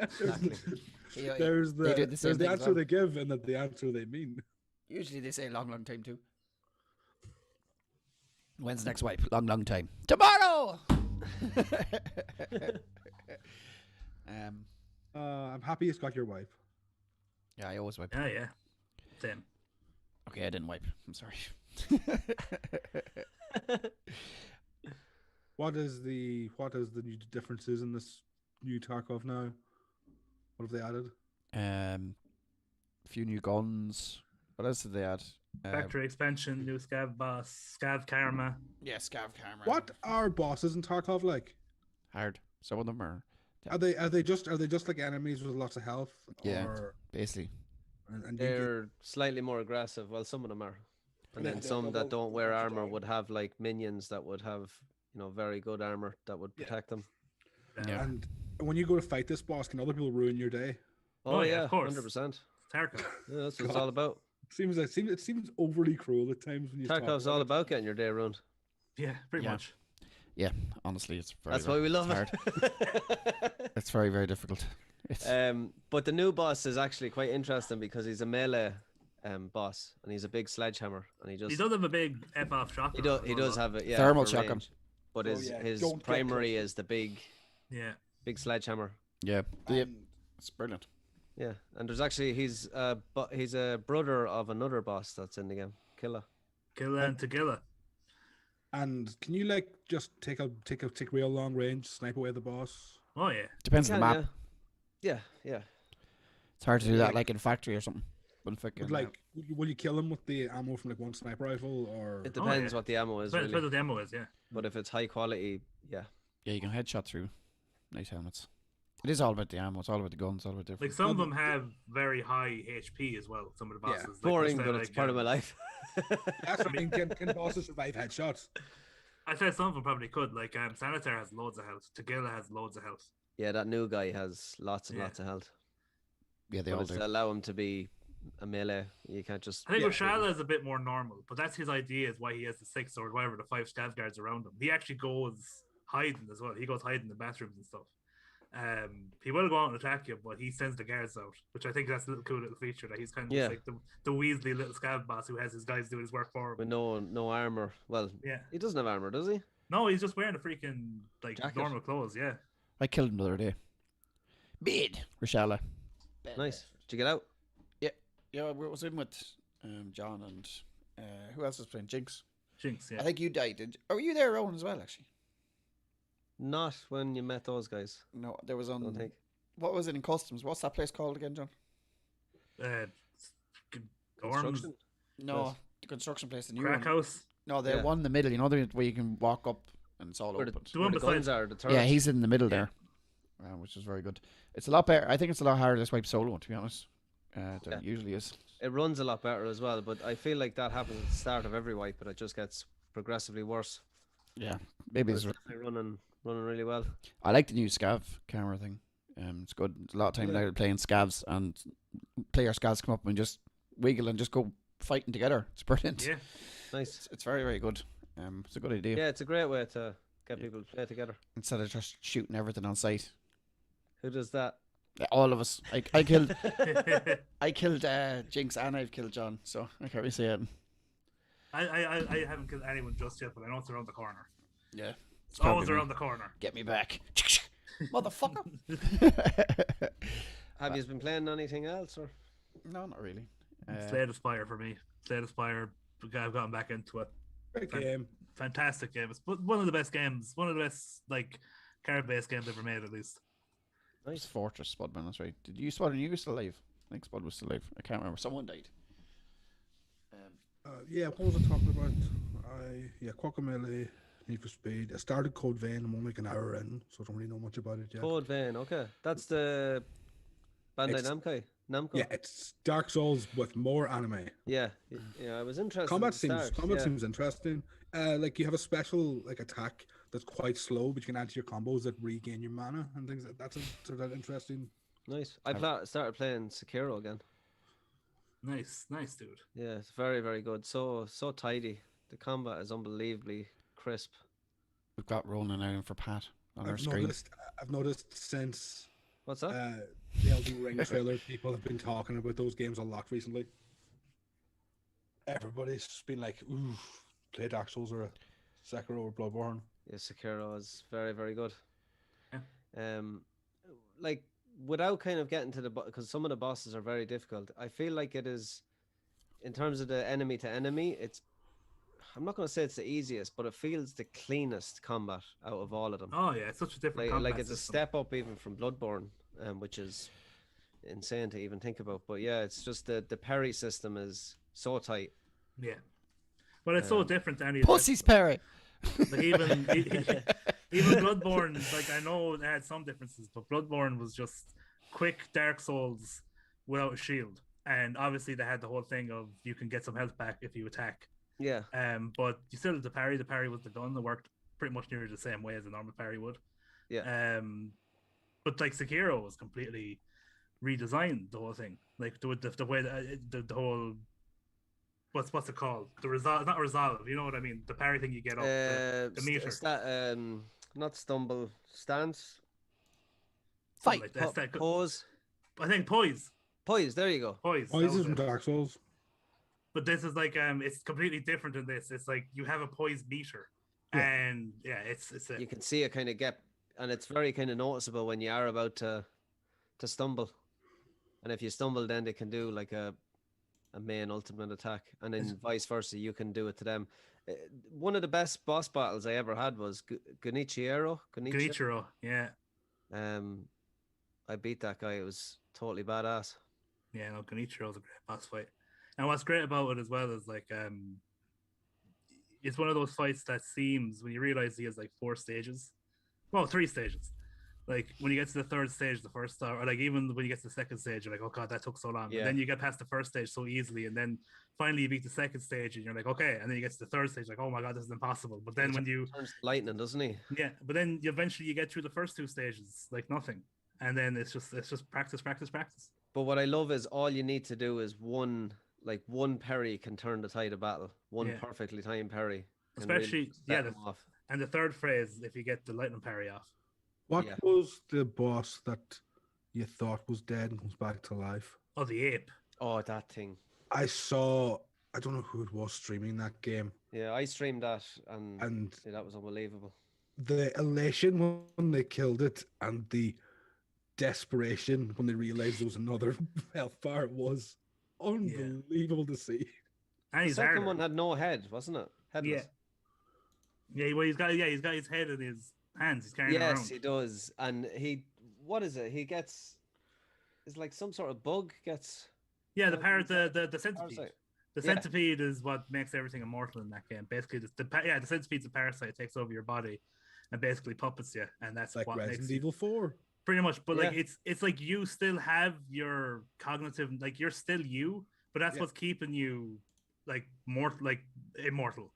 Exactly. There's the answer well. they give and the answer they mean. Usually they say long, long time too. When's the next wipe? Long, long time. Tomorrow! I'm happy it's got your wipe. Yeah, I always wipe. Yeah. Same. Okay, I didn't wipe. I'm sorry. What is the new differences in this new Tarkov now? What have they added? A few new guns. What else did they add? Factory expansion, new scav boss, scav karma. Yeah, scav karma. What are bosses in Tarkov like? Hard. Some of them are. Are they just like enemies with lots of health? Yeah, Or, basically. and They're slightly more aggressive. Well, some of them are. And then some that don't wear armor would have like minions that would have, very good armor that would protect them. Yeah. And when you go to fight this boss, can other people ruin your day? Oh, yeah, of course. 100%. Tarkov. Yeah, that's what it's all about. It seems overly cruel at times when you talk Tarkov's all about getting your day ruined. Yeah, pretty much. Yeah, honestly, it's very. That's why we love hard. It's very, very difficult. But the new boss is actually quite interesting because he's a melee boss and he's a big sledgehammer and he does have a big F-off shotgun. He does have it. Yeah, thermal for shotgun. range. But his Don't get primary close. is the big sledgehammer. Yeah, it's brilliant. Yeah, and there's actually he's a brother of another boss that's in the game, Killa. Killa and Tagilla. And can you just take real long range, snipe away the boss? Oh yeah. Depends on the map. Yeah. It's hard to do that like in factory or something. But will you kill him with the ammo from one sniper rifle or? It depends what the ammo is. Depends Really. what the ammo is, yeah. But if it's high quality, yeah. Yeah, you can headshot through nice helmets. It is all about the ammo. It's all about the guns. All about different. Like some of them have very high HP as well. Some of the bosses. Boring, but it's part of my life. That's what I mean. Can bosses survive headshots? I'd say some of them probably could. Like Sanitaire has loads of health. Tagilla has loads of health. Yeah, that new guy has lots and lots of health. Yeah, they but all it's do. to allow him to be a melee. You can't just. I think Rashala is a bit more normal, but that's his idea is why he has the 6 or whatever, the 5 staff guards around him. He actually goes hiding as well. He goes hiding in the bathrooms and stuff. He will go out and attack you, but he sends the guards out, which I think that's a little cool little feature that he's kind of just like the Weasley little scav boss who has his guys doing his work for him. With no armor. Well, he doesn't have armor, does he? No, he's just wearing a freaking jacket. Normal clothes. Yeah. I killed him the other day. Bid, Rashala. Nice. Did you get out? Yeah, I was in with John and who else was playing? Jinx. Jinx, yeah. I think you died. Were you there, Rowan, as well? Actually, not when you met those guys. No, there was on. I don't think. What was it in customs? What's that place called again, John? Dorms. No, the construction place. The new Crack one. house. No, the one in the middle. You know, the where you can walk up and it's all Where open. The one the guns are, the turrets. Yeah, he's in the middle there, which is very good. It's a lot better. I think it's a lot harder to swipe solo, to be honest. Than it usually is. It runs a lot better as well, but I feel like that happens at the start of every wipe, but it just gets progressively worse. Yeah, maybe it's running really well. I like the new scav camera thing. It's good. It's a lot of time now playing scavs and player scavs come up and just wiggle and just go fighting together. It's brilliant. Yeah, nice. It's very, very good. It's a good idea. Yeah, it's a great way to get people to play together instead of just shooting everything on sight. Who does that? All of us. I killed I killed Jinx and I've killed John, so I can't really say it. I haven't killed anyone just yet, but I know it's around the corner. Yeah. It's always around the corner. Get me back. Motherfucker. Have you been playing anything else or? No, not really. Slay the Spire for me. Slay the Spire, I've gotten back into it. Great game. Fantastic game. It's one of the best games. One of the best card-based games ever made, at least. Nice. Fortress Spudman, that's right. Did you Spud and you were still alive? I think Spud was still alive. I can't remember. Someone died. Yeah, what was I talking about? Guacamelee, Need for Speed. I started Code Vein. I'm only like an hour in, so I don't really know much about it yet. Code Vein, okay. That's the Bandai Namco. Namco. Yeah, it's Dark Souls with more anime. Yeah, I was interested. Combat at the start, seems interesting. Like you have a special like attack that's quite slow, but you can add to your combos that regain your mana and things like that. That's sort of interesting. Nice. I started playing Sekiro again. Nice, dude. Yeah, it's very, very good. So tidy. The combat is unbelievably crisp. We've got Ronan out in for Pat on our screen. I've noticed since what's that? The Elden Ring trailer, people have been talking about those games a lot recently. Everybody's been like, "Ooh, play Dark Souls or Sekiro or Bloodborne." Yeah, Sekiro is very, very good. Yeah. Like without kind of getting to the because some of the bosses are very difficult. I feel like it is, in terms of the enemy to enemy, it's. I'm not going to say it's the easiest, but it feels the cleanest combat out of all of them. Oh yeah, it's such a different combat like it's system. a step up even from Bloodborne, which is insane to even think about. But yeah, it's just the parry system is so tight. Yeah, well, it's so different to any Pussy's parry. Like even Bloodborne, like I know it had some differences, but Bloodborne was just quick Dark Souls without a shield, and obviously they had the whole thing of you can get some health back if you attack. Yeah. But you still had the parry. The parry was the gun that worked pretty much nearly the same way as a normal parry would. Yeah. But like Sekiro was completely redesigned the whole thing. Like the way the whole what's it called? The resolve, not resolve. You know what I mean? The parry thing you get up the meter. Is that not stumble stance? Fight. Like that. Pause. I think poise. Poise. There you go. Poise. Poise is from Dark Souls. But this is like it's completely different in this. It's like you have a poise meter, and yeah, it's you can see it kind of get, and it's very kind of noticeable when you are about to stumble, and if you stumble, then they can do like a main ultimate attack, and then vice versa, you can do it to them. One of the best boss battles I ever had was Gunichiro. Yeah. I beat that guy. It was totally badass. Yeah, no, Gunichiro's a great boss fight. And what's great about it as well is like it's one of those fights that seems, when you realize he has like 4 stages, well, 3 stages. Like when you get to the 3rd stage, the first star, or like even when you get to the 2nd stage, you're like, oh god, that took so long. Yeah. And then you get past the 1st stage so easily, and then finally you beat the 2nd stage, and you're like, okay. And then you get to the 3rd stage, like, oh my god, this is impossible. But then when you turns to lightning, doesn't he? Yeah, but then eventually you get through the first 2 stages like nothing, and then it's just practice. But what I love is all you need to do is one parry can turn the tide of battle. One perfectly timed parry. Especially, and the 3rd phase, if you get the lightning parry off. What was the boss that you thought was dead and comes back to life? Oh, the ape. Oh, that thing. I don't know who it was streaming that game. Yeah, I streamed that, and that was unbelievable. The elation when they killed it, and the desperation when they realized there was another health bar was unbelievable to see. And the second one had no head, wasn't it? Headless. Yeah. Well, he's got his head in his hands. He's carrying it around. Yes, he does. And what is it? He gets, it's like some sort of bug gets. Yeah, the centipede. Parasite. The centipede is what makes everything immortal in that game. Basically, the centipede's a parasite. It takes over your body and basically puppets you, and that's like what Resident makes Evil 4. Pretty much, but like it's like you still have your cognitive, like you're still you, but that's what's keeping you like immortal.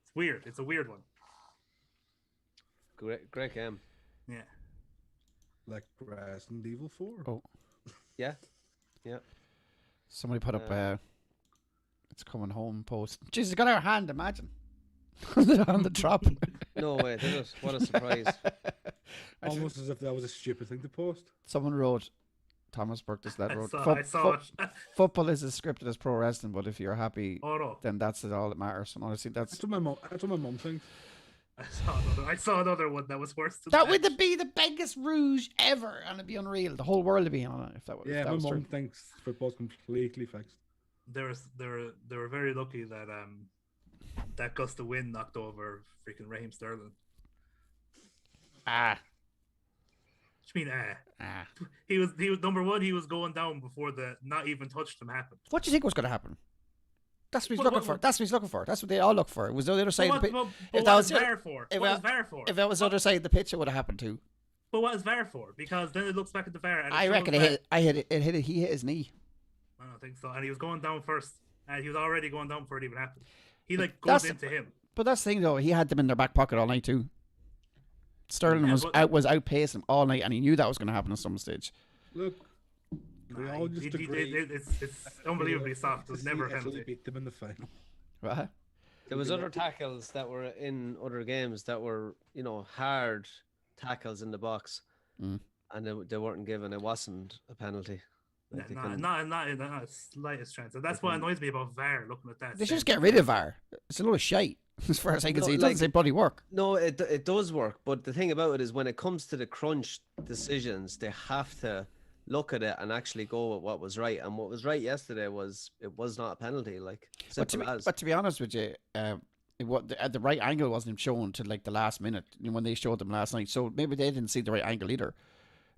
It's weird. It's a weird one. Great game. Yeah. Like Resident Evil 4. Oh. Yeah. Somebody put up it's coming home post. Jesus, it got our hand, imagine. On the drop. No way, did it? What a surprise. Almost as if that was a stupid thing to post. Someone wrote, Thomas Burke wrote, I saw it. Football is as scripted as pro wrestling, but if you're happy, then that's all that matters. And honestly, that's what my mom thinks. I saw another one that was worse than that. Would be the biggest rouge ever, and it'd be unreal. The whole world would be on it if that was. Yeah, if that my was mom true. thinks football's completely fixed. They were very lucky that that gust of wind knocked over freaking Raheem Sterling. What do you mean He was number one. He was going down before the not even touched him happened. What do you think was going to happen? That's what he's looking for. That's what he's looking for. That's what they all look for. It was the other side of the pitch. If that was VAR for? If that was the other side of the pitch, it would have happened too. But what is VAR for? Because then it looks back at the VAR. And I reckon he hit his knee. I don't think so. And he was going down first. And he was already going down before it even happened. He like goes into him. But that's the thing though. He had them in their back pocket all night too. Sterling was outpacing him all night, and he knew that was going to happen at some stage. Look, we all just agree. It's unbelievably soft. It was never a penalty. Beat them in the final. Right. There was other tackles that were in other games that were, hard tackles in the box, and they weren't given. It wasn't a penalty. Like not in the slightest chance. And that's what annoys me about VAR. Looking at that, they should just get rid of VAR. It's a lot of shite, as far as I can see. It doesn't say bloody work. No, it does work. But the thing about it is, when it comes to the crunch decisions, they have to look at it and actually go with what was right. And what was right yesterday was it was not a penalty. Like, but to be honest with you, the right angle wasn't shown till like the last minute when they showed them last night. So maybe they didn't see the right angle either.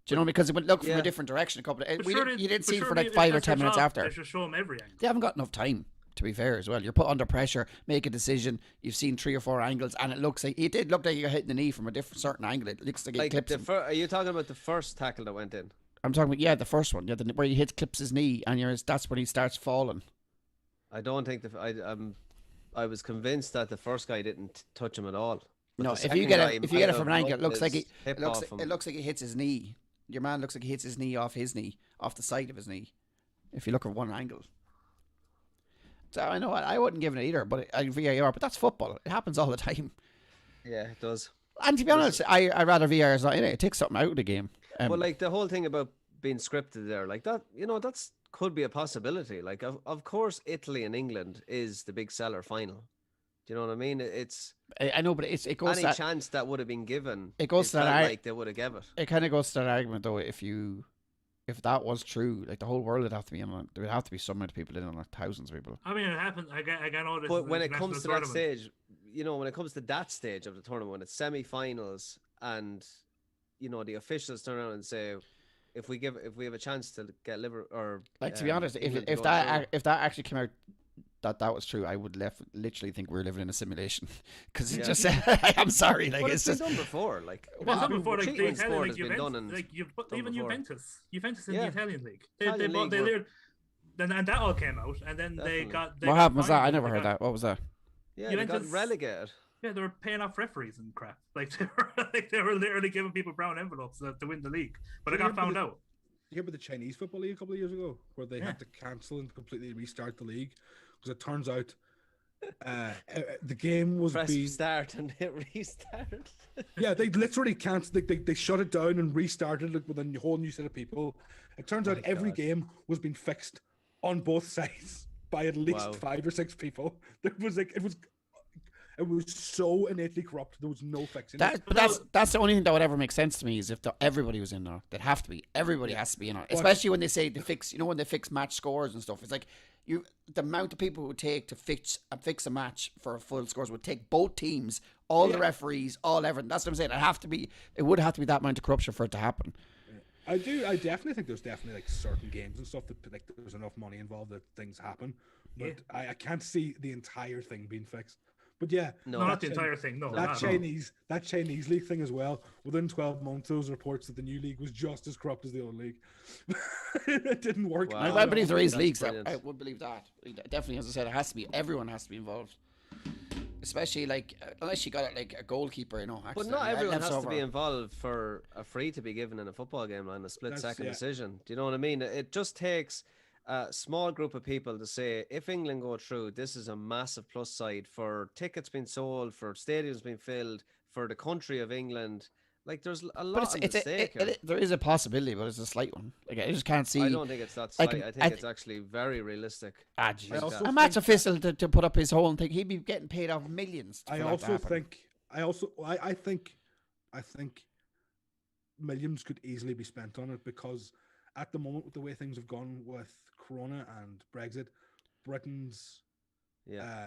Do you know? Because it went look from a different direction. You didn't see it for like 5 or 10 minutes after. They should show them every angle. They haven't got enough time, to be fair, as well. You're put under pressure, make a decision. You've seen 3 or 4 angles, and it did look like you're hitting the knee from a certain angle. It looks like it clips him. Are you talking about the first tackle that went in? I'm talking about the first one, where he clips his knee, and that's when he starts falling. I don't think I was convinced that the first guy didn't touch him at all. But no, if you get it from an angle, it looks like he hits his knee. Your man looks like he hits his knee, off the side of his knee. If you look at one angle. So I know I wouldn't give it either, but VAR. But that's football. It happens all the time. Yeah, it does. And to be honest, I rather VAR is not in it. It takes something out of the game. But like the whole thing about being scripted there, like that, that's could be a possibility. Like of course, Italy and England is the big seller final. Do you know what I mean? I know, but it goes any chance that would have been given. It goes to that like they would have given it. It kind of goes to that argument though. If that was true, like the whole world would have to be in on it. There would have to be so many people in on it, thousands of people. I mean, it happens. I got all this. But when it comes to that stage, when it comes to that stage of the tournament, when it's semi-finals, and the officials turn around and say, if we have a chance to get Liverpool, or to be honest, if that actually came out that was true, I would literally think we're living in a simulation, because it just I'm sorry, like it's been just done before, like before, like the Italian league, even Juventus in the Italian league, they learned, and that all came out, and then they got. What happened was that? I never heard that. What was that? Yeah, they got relegated. Yeah, they were paying off referees and crap. Like they were literally giving people brown envelopes to win the league, but it got found out. You hear about the Chinese Football League a couple of years ago, where they had to cancel and completely restart the league because it turns out the game was being start and it restarted. Yeah, they literally canceled. They shut it down and restarted it with a whole new set of people. It turns out every game was being fixed on both sides by at least 5 or 6 people. It was so innately corrupt. There was no fixing it. That's the only thing that would ever make sense to me is if everybody was in there. They'd have to be. Everybody has to be in there. Especially when they say they fix. When they fix match scores and stuff. It's like the amount of people it would take to fix a match for full scores would take both teams, all the referees, all everything. That's what I'm saying. It would have to be that amount of corruption for it to happen. I definitely think there's definitely like certain games and stuff that like there's enough money involved that things happen. But I can't see the entire thing being fixed. But not the entire thing. No, that Chinese league thing as well. Within 12 months, there was reports that the new league was just as corrupt as the old league. It didn't work. Wow. I believe there is leagues. I would believe that. Definitely, as I said, it has to be. Everyone has to be involved. Especially unless you got a goalkeeper, But not everyone has to be involved for a free to be given in a football game on a split-second decision. Do you know what I mean? It just takes a small group of people to say, if England go through, this is a massive plus side for tickets being sold, for stadiums being filled, for the country of England. Like, there's a lot at stake. There is a possibility, but it's a slight one. Like, I just can't see. I don't think it's that slight. I think it's actually very realistic. A match official to put up his whole thing, he'd be getting paid off millions. I think millions could easily be spent on it, because at the moment, with the way things have gone with Corona and Brexit, Britain's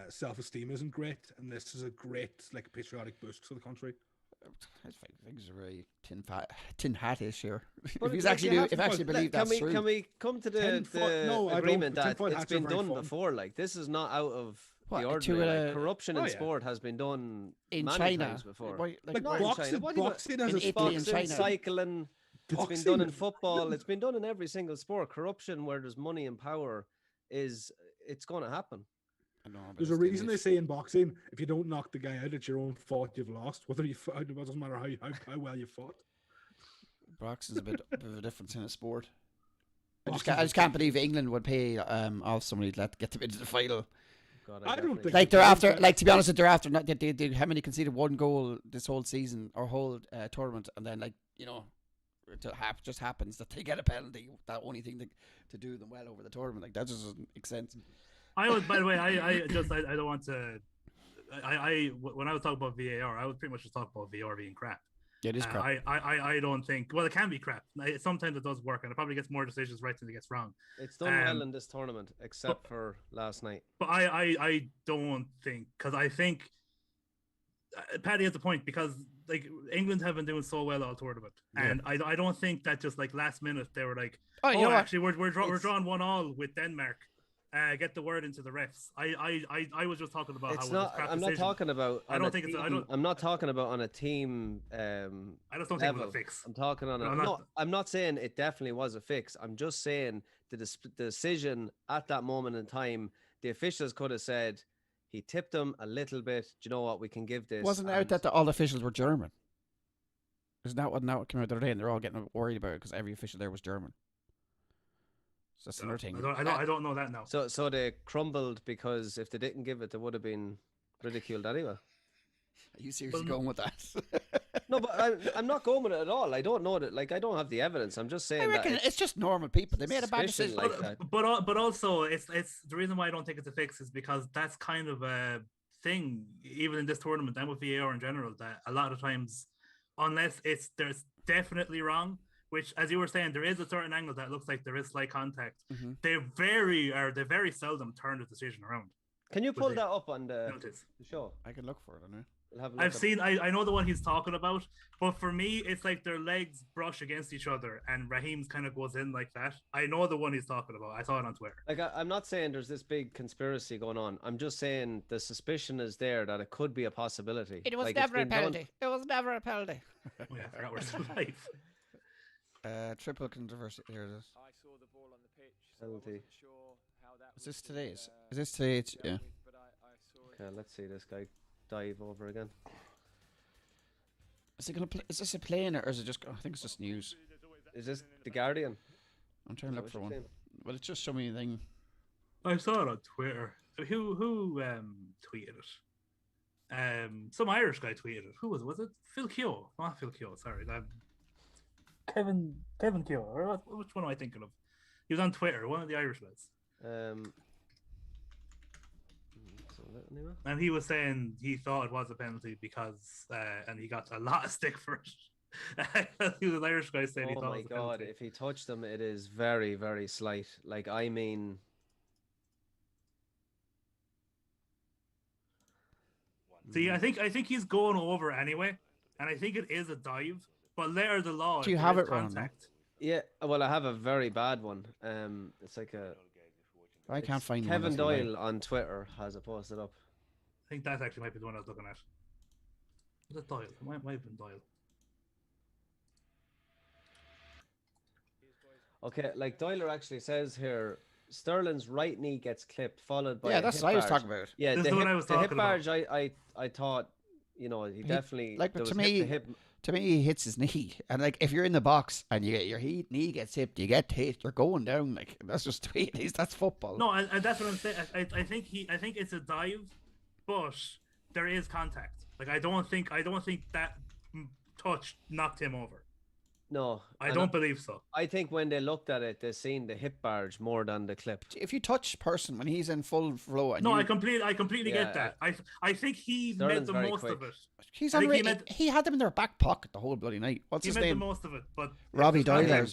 self-esteem isn't great, and this is a great patriotic boost for the country. I think things are very tin hat-ish here. If you actually believe that's true. Can we come to the agreement that it's been done before? Like, this is not out of What, the to, ordinary. Like, corruption Oh, in yeah. sport has been done in many China times before. Why, Like why- not in boxing, China. What do you- boxing has in a Italy sport. and Boxing, China. cycling. It's been done in football. It's been done in every single sport. Corruption, where there's money and power, it's going to happen. I know, but There's a it's reason they English. say in boxing, if you don't knock the guy out, it's your own fault. You've lost. Whether you fought, it doesn't matter how well you fought. Boxing's a bit of a difference in a sport. I Boxing's just can't believe England would pay off somebody to get them into the final. God, I don't think Like they they're do, after, but- like to be honest, they're after not they how many conceded one goal this whole season or whole tournament, and then like it just happens that they get a penalty. That only thing to do them well over the tournament, like that just doesn't make sense. I would, by the way, I don't want to. When I was talking about VAR, I would pretty much just talk about VAR being crap. Yeah, it is crap. I don't think. Well, it can be crap. Sometimes it does work, and it probably gets more decisions right than it gets wrong. It's done well in this tournament, except for last night. But I don't think, because I think Paddy has a point, because like England have been doing so well all tournament, and I don't think that just like last minute they were like, you know what? actually we're drawing 1-1 with Denmark. Get the word into the refs. I was just talking about It's how not. crap I'm not decision. talking about. I don't think it's. I don't. I'm not talking about on a team. I just don't think it was a level. fix. I'm talking on. I'm not saying it definitely was a fix. I'm just saying the decision at that moment in time, the officials could have said he tipped him a little bit. Do you know what? We can give this. Wasn't it out that all the officials were German? Isn't that what came out the other day? And they're all getting worried about it because every official there was German. So that's another thing. I don't know that now. So they crumbled because if they didn't give it, they would have been ridiculed anyway. Are you seriously going with that? No, but I'm not going with it at all. I don't know that. Like, I don't have the evidence. I'm just saying. I reckon that it's just normal people. They made a bad suspicion decision. like that. But also it's the reason why I don't think it's a fix is because that's kind of a thing, even in this tournament and with VAR in general, that a lot of times, unless there's definitely wrong, which, as you were saying, there is a certain angle that looks like there is slight contact. Mm-hmm. They very seldom turn the decision around. Can you pull that up on the show? I can look for it. I know. We'll have a look I know the one he's talking about, but for me, it's like their legs brush against each other, and Raheem's kind of goes in like that. I know the one he's talking about. I saw it on Twitter. Like, I'm not saying there's this big conspiracy going on. I'm just saying the suspicion is there that it could be a possibility. It was Like, never a it's been done- penalty. It was never a penalty. Oh, yeah, I forgot we're still live. Triple controversy. Here it is. I saw the ball on the pitch, so Penalty. I wasn't sure how that Is this today's? Is this today's? Yeah. but I saw it. Okay, let's see this guy dive over again. Is it gonna? Is this a plane or is it just? I think it's just news. Is this the Guardian? I'm trying to Is look that for what one. you're Well, it's just showing me a thing. I saw it on Twitter. Who tweeted it? Some Irish guy tweeted it. Who was it? Was it Phil Keogh? Not Phil Keogh. Sorry, Kevin Keogh. Or which one am I thinking of? He was on Twitter. One of the Irish lads. And he was saying he thought it was a penalty because, and he got a lot of stick for it. He was an Irish guy saying he Oh thought my it was a god! penalty. If he touched them, it is very, very slight. Like, I mean, See, I think he's going over anyway, and I think it is a dive. But later the law. Do you there have is it, Ron? contact. yeah. Well, I have a very bad one. It's like a. I can't it's find one, Kevin that's why. Doyle on Twitter has it posted up. I think that actually might be the one I was looking at. Was it Doyle? It might have been Doyle. Okay, like Doyler actually says here, Sterling's right knee gets clipped, followed by Yeah, a that's hip what I was barge. talking about. Yeah, This the is what hip, I was the hip talking about. barge. I thought, he definitely Like, there but to was hip me, to hip. to me, he hits his knee, and like if you're in the box and you get your knee gets hit, you get hit, you're going down. Like that's just the way it is. That's football. No, and that's what I'm saying. I think it's a dive, but there is contact. Like I don't think that touch knocked him over. No, I and don't believe so. I think when they looked at it, they seen the hip barge more than the clip. If you touch person when he's in full flow, and No, you, I completely Yeah, get that. I think he Sterling's made the very most quick. of it. he's I think on. He had them in their back pocket the whole bloody night. What's He his made the name? most of it, but Robbie it's not Doyle. him.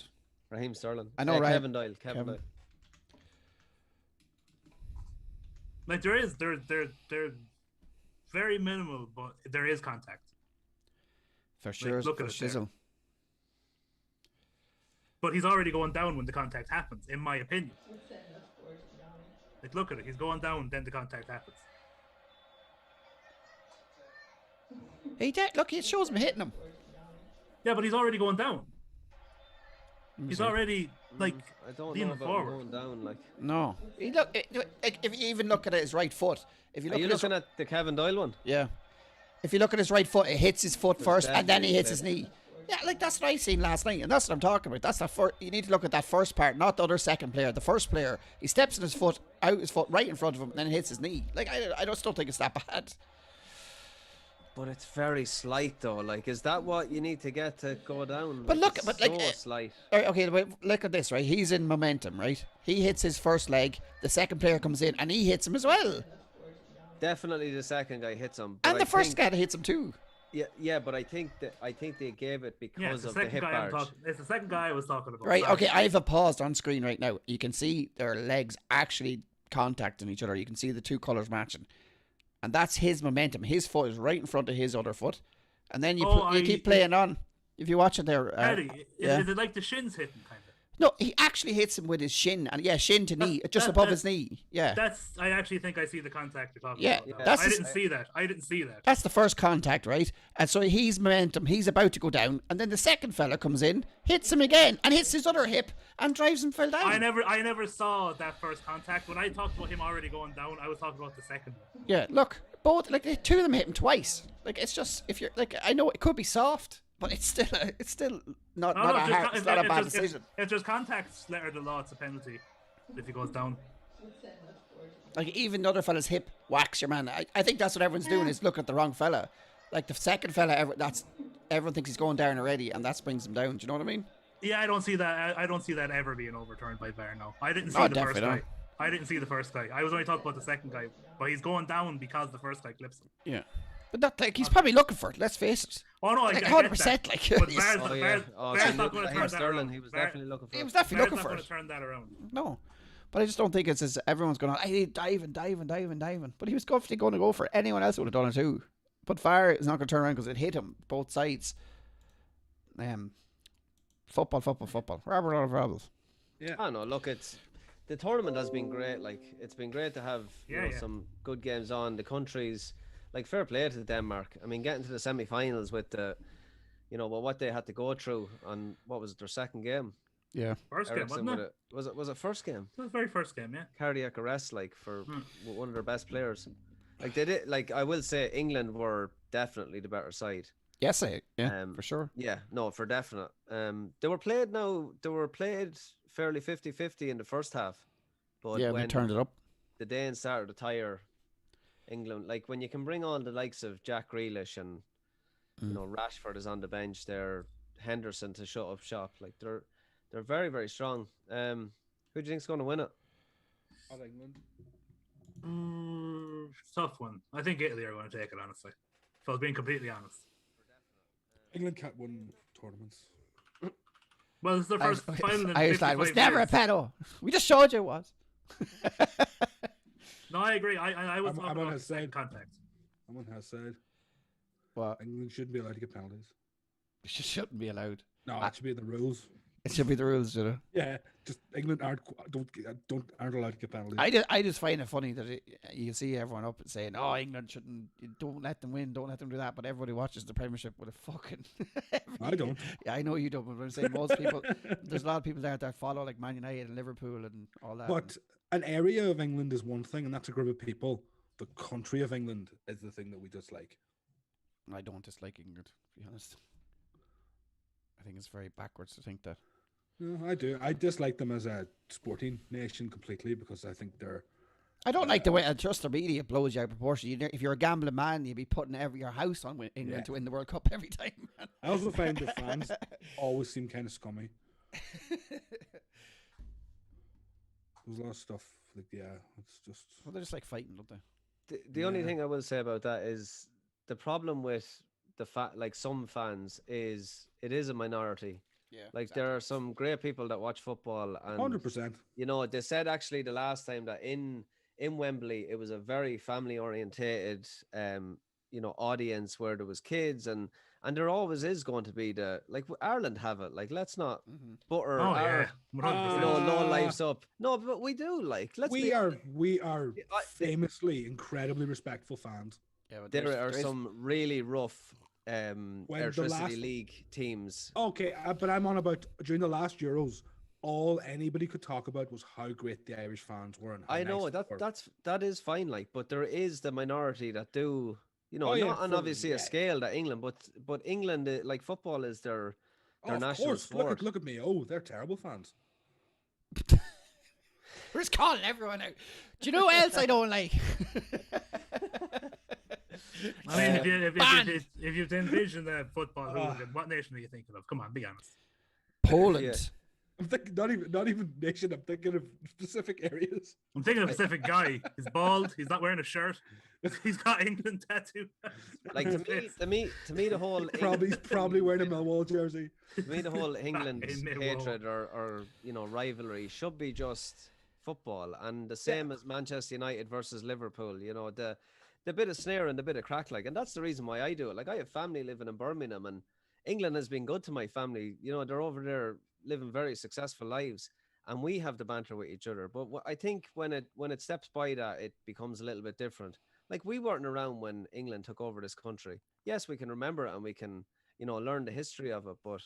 Raheem Sterling. I know, right? Kevin Doyle. Kevin Kevin. Doyle. Like they're very minimal, but there is contact. For sure, look for at it there. shizzle. But he's already going down when the contact happens, in my opinion. Like, look at it. He's going down, then the contact happens. He did. Look, it shows him hitting him. Yeah, but he's already going down. me He's see. already like I don't know leaning about forward. going down. Like, No. He look. If you even look at his right foot, if you are look you at his, looking at the Kevin Doyle one? yeah, if you look at his right foot, it hits his foot first, and then he hits his definitely knee. Yeah, like that's what I seen last night, and that's what I'm talking about. That's the first. You need to look at that first part, not the other second player. The first player, he steps in his foot, out his foot, right in front of him, and then hits his knee. Like I just don't think it's that bad. But it's very slight though. Like, is that what you need to get to go down? But Like, look, it's but like, so slight. All right, okay, but look at this, right? He's in momentum, right? He hits his first leg. The second player comes in, and he hits him as well. Definitely, the second guy hits him. But And I the first think- guy hits him too. Yeah, but I think they gave it Yeah, because it's the of the second hip guy I'm barge. talking. It's the second guy I was talking about. Right, okay, I have it paused on screen right now. You can see their legs actually contacting each other. You can see the two colours matching. And that's his momentum. His foot is right in front of his other foot. And then you Oh, you keep playing on. If you watch it there. Eddie, yeah. is it like the shins hitting kind of? No, he actually hits him with his shin. And yeah, shin to knee, just above his knee. Yeah. I actually think I see the contact you're talking Yeah, about. now. that's I the- didn't see that. I didn't see that. That's the first contact, right? And so he's momentum. He's about to go down. And then the second fella comes in, hits him again, and hits his other hip, and drives him fell down. I never saw that first contact. When I talked about him already going down, I was talking about the second one. Yeah, look, both, like, the two of them hit him twice. Like, it's just, if you're, like, I know it could be soft, but it's still not No, a no, hard, it's not a bad decision. If there's contacts letter the law, it's a penalty if he goes down. Like, even the other fella's hip whacks your man. I think that's what everyone's doing, is looking at the wrong fella. Like, the second fella, everyone thinks he's going down already, and that brings him down. Do you know what I mean? Yeah, I don't see that. I don't see that ever being overturned by VAR. No, I didn't see No, the first definitely guy. I didn't see the first guy. I was only talking about the second guy, but he's going down because the first guy clips him. Yeah. But that, like, he's probably looking for it, let's face it. Oh no, like, I 100%, get like, that. But he's- VAR's, Oh, yeah. VAR's, Oh, VAR's so not going to turn that Sterling, around. he was VAR- definitely looking for He it. was definitely VAR's looking not for going it. to turn that around. No. But I just don't think it's as everyone's going, hey, diving. But he was definitely going to go for it. Anyone else would have done it too. But VAR is not going to turn around because it hit him both sides. Football. Rabbles. Yeah. I don't know. Look, the tournament has been great. Like, it's been great to have Yeah. some good games on. The countries, like, fair play to Denmark. I mean, getting to the semi-finals with what they had to go through on what was it, their second game. Yeah. First game, Eriksen wasn't with it? Was it first game? It was the very first game, yeah. Cardiac arrest, like, for one of their best players. Like, they did. Like, I will say, England were definitely the better side. Yes, for sure. Yeah, no, for definite. They were played fairly 50-50 in the first half. But Yeah, they when turned it up. the Danes started to tire England, like, when you can bring on the likes of Jack Grealish and Rashford is on the bench there, Henderson to shut up shop, like, they're very, very strong. Who do you think's going to win it? England. Tough one. I think Italy are going to take it, honestly. If I was being completely honest. England can't win tournaments. Well, it's their first final in Irish lad 55 was never a years. pedo. We just showed you it was. No, I agree. I was I'm talking on about his the second side. contact. Someone has said What? England shouldn't be allowed to get penalties. It shouldn't be allowed. No, it should be in the rules. It should be the rules, you know. Yeah, just England aren't allowed to get penalties. I just find it funny that you see everyone up and saying, "Oh, England shouldn't. Don't let them win. Don't let them do that." But everybody watches the Premiership with a fucking. I don't. Yeah, I know you don't. But I'm saying most people. There's a lot of people there that follow like Man United and Liverpool and all that. But an area of England is one thing, and that's a group of people. The country of England is the thing that we dislike. I don't dislike England, to be honest. I think it's very backwards to think that. No, I do. I dislike them as a sporting nation completely because I think they're. I don't like the way just the media blows you out of proportion. If you're a gambling man, you'd be putting your house on England to win the World Cup every time. Man. I also find the fans always seem kind of scummy. There's a lot of stuff like it's just. Well, they're just like fighting, don't they? The only thing I will say about that is the problem with like some fans is it is a minority. Yeah, like there are some great people that watch football, and 100%. You know, they said actually the last time that in Wembley it was a very family orientated audience where there was kids and there always is going to be Ireland have it. Like, let's not butter our low lives up. No, but we do. Like, we are famously incredibly respectful fans. Yeah, but there are there is- some really rough the Electricity last- League teams. Okay, but I'm on about during the last Euros. All anybody could talk about was how great the Irish fans were. And how I know nice they were. that is fine, like, but there is the minority that do, Oh, yeah, not on for- obviously a yeah. scale that England, but England, like, football is their Of national course, sport. look at me. Oh, they're terrible fans. We're just calling everyone out. Do you know what else I don't like? I mean, Banned. if you envision a football hooligan, what nation are you thinking of? Come on, be honest. Poland. Yeah. I'm thinking not even nation. I'm thinking of specific areas. I'm thinking of a specific guy. He's bald. He's not wearing a shirt. He's got England tattoo. Like, to me, the whole He's probably wearing a Millwall jersey. to me, the whole England Millwall. hatred or rivalry should be just football, and the same as Manchester United versus Liverpool. The bit of snare and the bit of crack, like, and that's the reason why I do it. Like, I have family living in Birmingham, and England has been good to my family. They're over there living very successful lives, and we have the banter with each other. But I think when it steps by that, it becomes a little bit different. Like, we weren't around when England took over this country. Yes, we can remember it and we can, learn the history of it, but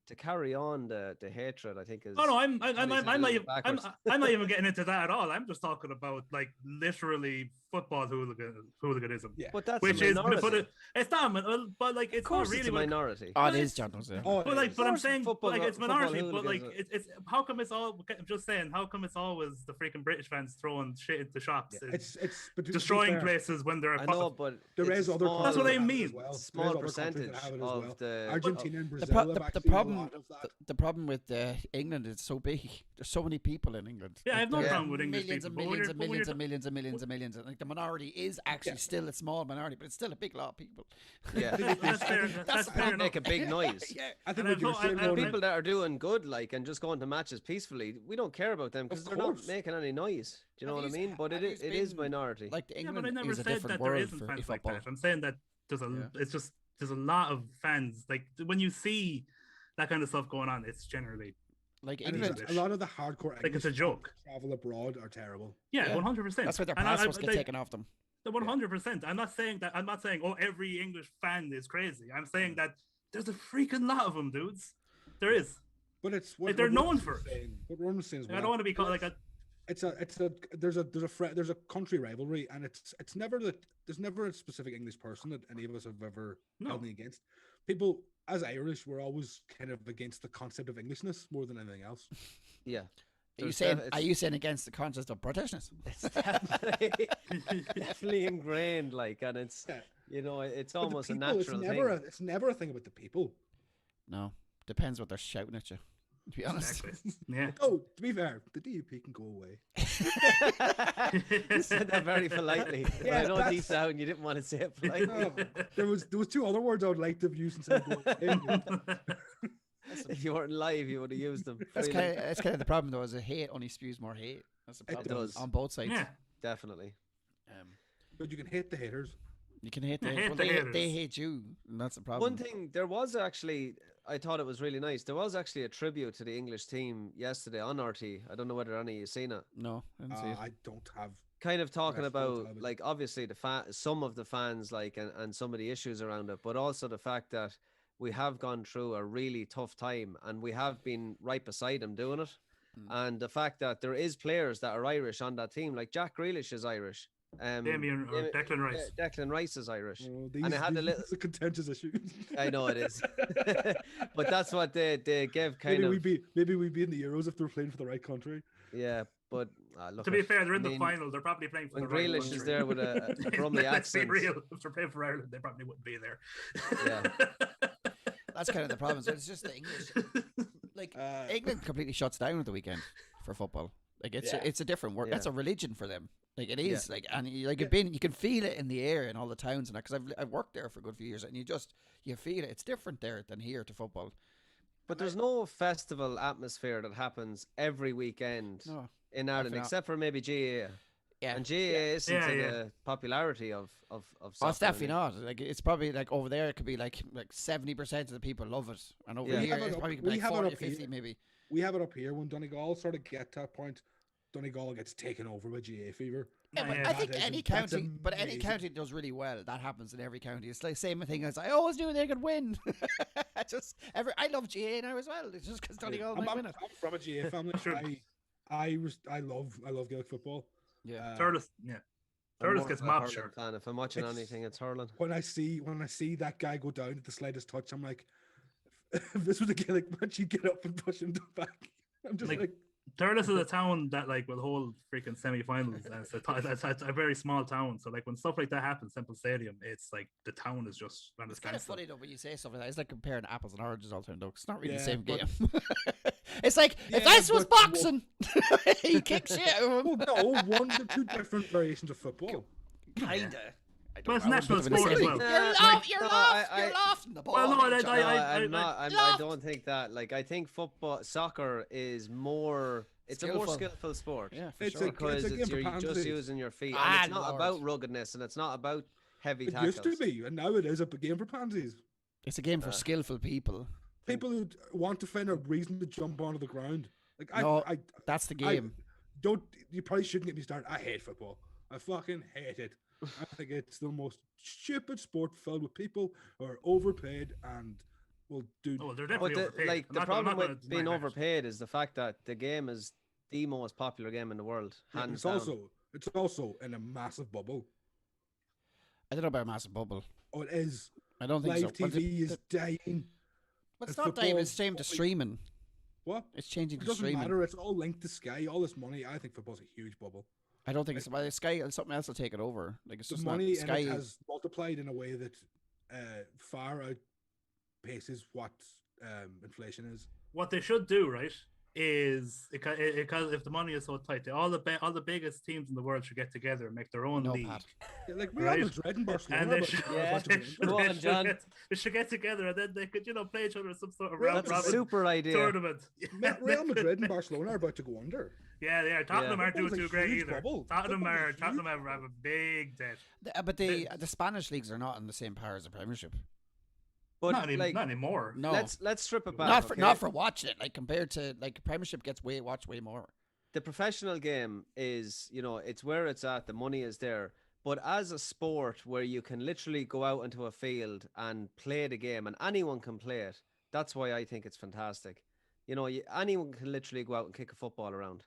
to carry on the hatred, I think is. Oh no, I'm not even, backwards. I'm not even getting into that at all. I'm just talking about, like, literally football hooliganism. Yeah. But that's Which a is, minority. it's not, but like, it's Of course, not really it's a what- minority. Oh, it is, John. Yeah. Oh, But like, it but I'm is. saying, Football- like, it's football minority. But like, hooligans it's how come it's all? I'm just saying, how come it's always the freaking British fans throwing shit into shops, and It's but to be destroying fair, places when they're. I know, but There it's is a other. small- That's what I countries that mean. have it as well. Small There is other countries percentage that have it as of well. the- Argentina and The, Brazil pro- have the, the actually a problem, lot of that. the problem with England is so big. There's so many people in England. Yeah, I have no There are problem with English millions people, and but when millions you're- and but when millions you're- and millions and millions and millions. And like the minority is actually still a small minority, but it's still a big lot of people. Yeah. That's fair. That's They fair make enough. a big noise. Yeah. I think And what I've you're no- saying, I- Ronan, People that are doing good, like, and just going to matches peacefully, we don't care about them because Of they're not course. making any noise. Do you know Have what I yous- mean? But have it yous is been, minority. Like the Yeah, England but I never is a said different that there world isn't for fans like football. that. I'm saying that there's a. Yeah. It's just there's a lot of fans. Like, when you see that kind of stuff going on, it's generally Like and England, a lot of the hardcore like it's a English joke. travel abroad are terrible. Yeah, Yeah. 100%. that's why their And I- passports get like, taken off them. 100%. I'm not saying that. I'm not saying every English fan is crazy. I'm saying that there's a freaking lot of them, dudes. There is. But it's Like, they're known Ronan's for it. saying- What Ronan's saying is I don't want to be called like a. there's a country rivalry, and it's never that there's never a specific English person that any of us have ever No. held me against. People as Irish, we're always kind of against the concept of Englishness more than anything else. Yeah. Are you There's saying? def- Are you saying against the concept of Britishness? It's definitely, definitely ingrained, like, and it's Yeah. it's But the almost a people, natural thing. it's never a thing about the people. No, depends what they're shouting at you. To be honest, Exactly. Yeah. Oh, to be fair, the DUP can go away. You said that very politely. But Yeah, I know that's- deep down you didn't want to say it politely. Oh, there was two other words I would like to have used instead of going away. If you weren't live, you would have used them. that's freely. kind of the problem though. Is a hate only spews more hate. That's the It problem does. on both sides. Yeah. Definitely. But you can hate the haters. You can hate the Yeah, haters. hate Well, the they haters. hate you, and that's the problem. One thing, there was actually, I thought it was really nice. There was actually a tribute to the English team yesterday on RT. I don't know whether any of you seen it. No, I didn't see it. I don't have. Kind of talking Rest of the about, television. like, obviously some of the fans, like, and some of the issues around it, but also the fact that we have gone through a really tough time and we have been right beside them doing it. And the fact that there is players that are Irish on that team, like Jack Grealish is Irish. Damien or Declan Rice. Declan Rice is Irish. Oh, And it had a little. It's a contentious issue. I know it is, but that's what they gave kind of. Maybe we'd be in the Euros if they were playing for the right country. Yeah, but look. To be at- fair, they're in I the mean, final. They're probably playing for when the right Grealish country. is there with a Brumley Let's be accent. real. If they're playing for Ireland, they probably wouldn't be there. Yeah. That's kind of the problem. So it's just the English. Like England completely shuts down at the weekend for football. Like it's a different word. Yeah. That's a religion for them. Like it is. Yeah. Like and you can feel it in the air in all the towns and that. Because I've worked there for a good few years, and you feel it. It's different there than here to football. But there's no festival atmosphere that happens every weekend No, in Ireland, not. except for maybe GAA. Yeah. And GAA isn't Yeah, to yeah. the popularity of Oh, it's soccer, definitely I mean. not. Like it's probably like over there. It could be like 70% of the people love it, and over Yeah. here We have it's it probably up- could be we like have it 40, up here. 50 maybe. We have it up here when Donegal sort of get to that point. Donegal gets taken over by GA fever. Yeah, but Yeah, I think that is- any that's county, but any amazing. county does really well. That happens in every county. It's like same thing as I always knew they could win. I love GA now as well. It's just because Donegal might win it. I'm from a GA family. Sure. I love Gaelic football. Yeah. Thurles, yeah. I'm Thurles more gets of a mobbed, hurling sure. fan. If I'm watching It's- anything, it's hurling. When I see that guy go down at the slightest touch, I'm like, if this was a Gaelic match, you'd get up and push him back. I'm just like Thurles is a town that like will hold freaking semi-finals. And it's a very small town, so like when stuff like that happens, Temple Stadium, it's like the town is just on a It's kind of standstill. funny though when you say stuff like that. It's like comparing apples and oranges all the time, though. It's not really the Yeah, same but- game. It's like if Yeah, this was but- boxing, he kicks shit out of him. well, no, they're two different variations of football. Kinda. But it's national put them in the sport as same well. league. You're No, laughing the ball. Well, no, at each other. I don't think that. Like, I think soccer is more. It's a more Skillful. skillful sport. Yeah, for It's sure. because a game for you're just pansies. using your feet, Ah, and it's not Lord. about ruggedness, and it's not about heavy It tackles. used to be, and now it is a game for pansies. It's a game for skillful people. People who want to find a reason to jump onto the ground. Like No, I that's the I- game. you probably shouldn't get me started. I hate football. I fucking hate it. I think it's the most stupid sport filled with people who are overpaid and will do. Oh, they're But definitely the, overpaid. like I'm the not problem gonna with deny being that. overpaid is the fact that the game is the most popular game in the world, Yeah, hands it's down. also in a massive bubble. I don't know about a massive bubble. Oh, it is. I don't think Live so. But TV is dying. but it's and not dying. It's football's changed to probably- streaming. What? It's changing It to doesn't streaming. matter. It's all linked to Sky. All this money. I think football's a huge bubble. I don't think it's about Sky. Something else will take it over. Like it's The just money not in Sky. it has multiplied in a way that far outpaces what inflation is. What they should do, right, is because if the money is so tight, all the biggest teams in the world should get together and make their own No, league. Pat. Yeah, like Real Right. Madrid and Barcelona. And they but should, a bunch of they games. should, Go they on, should John. they should get together and then they could, play each other in some sort of Real round That's a robin super idea. tournament. Real Madrid and Barcelona are about to go under. Yeah. Tottenham aren't doing Football's a too great huge either. bubble. Tottenham Football's a have a big debt. But the Spanish leagues are not in the same power as the Premiership. But not like, anymore. No, let's strip it back. not okay? for watching it. Like compared to like Premiership gets watched way more. The professional game is, it's where it's at. The money is there. But as a sport where you can literally go out into a field and play the game, and anyone can play it, that's why I think it's fantastic. Anyone can literally go out and kick a football around.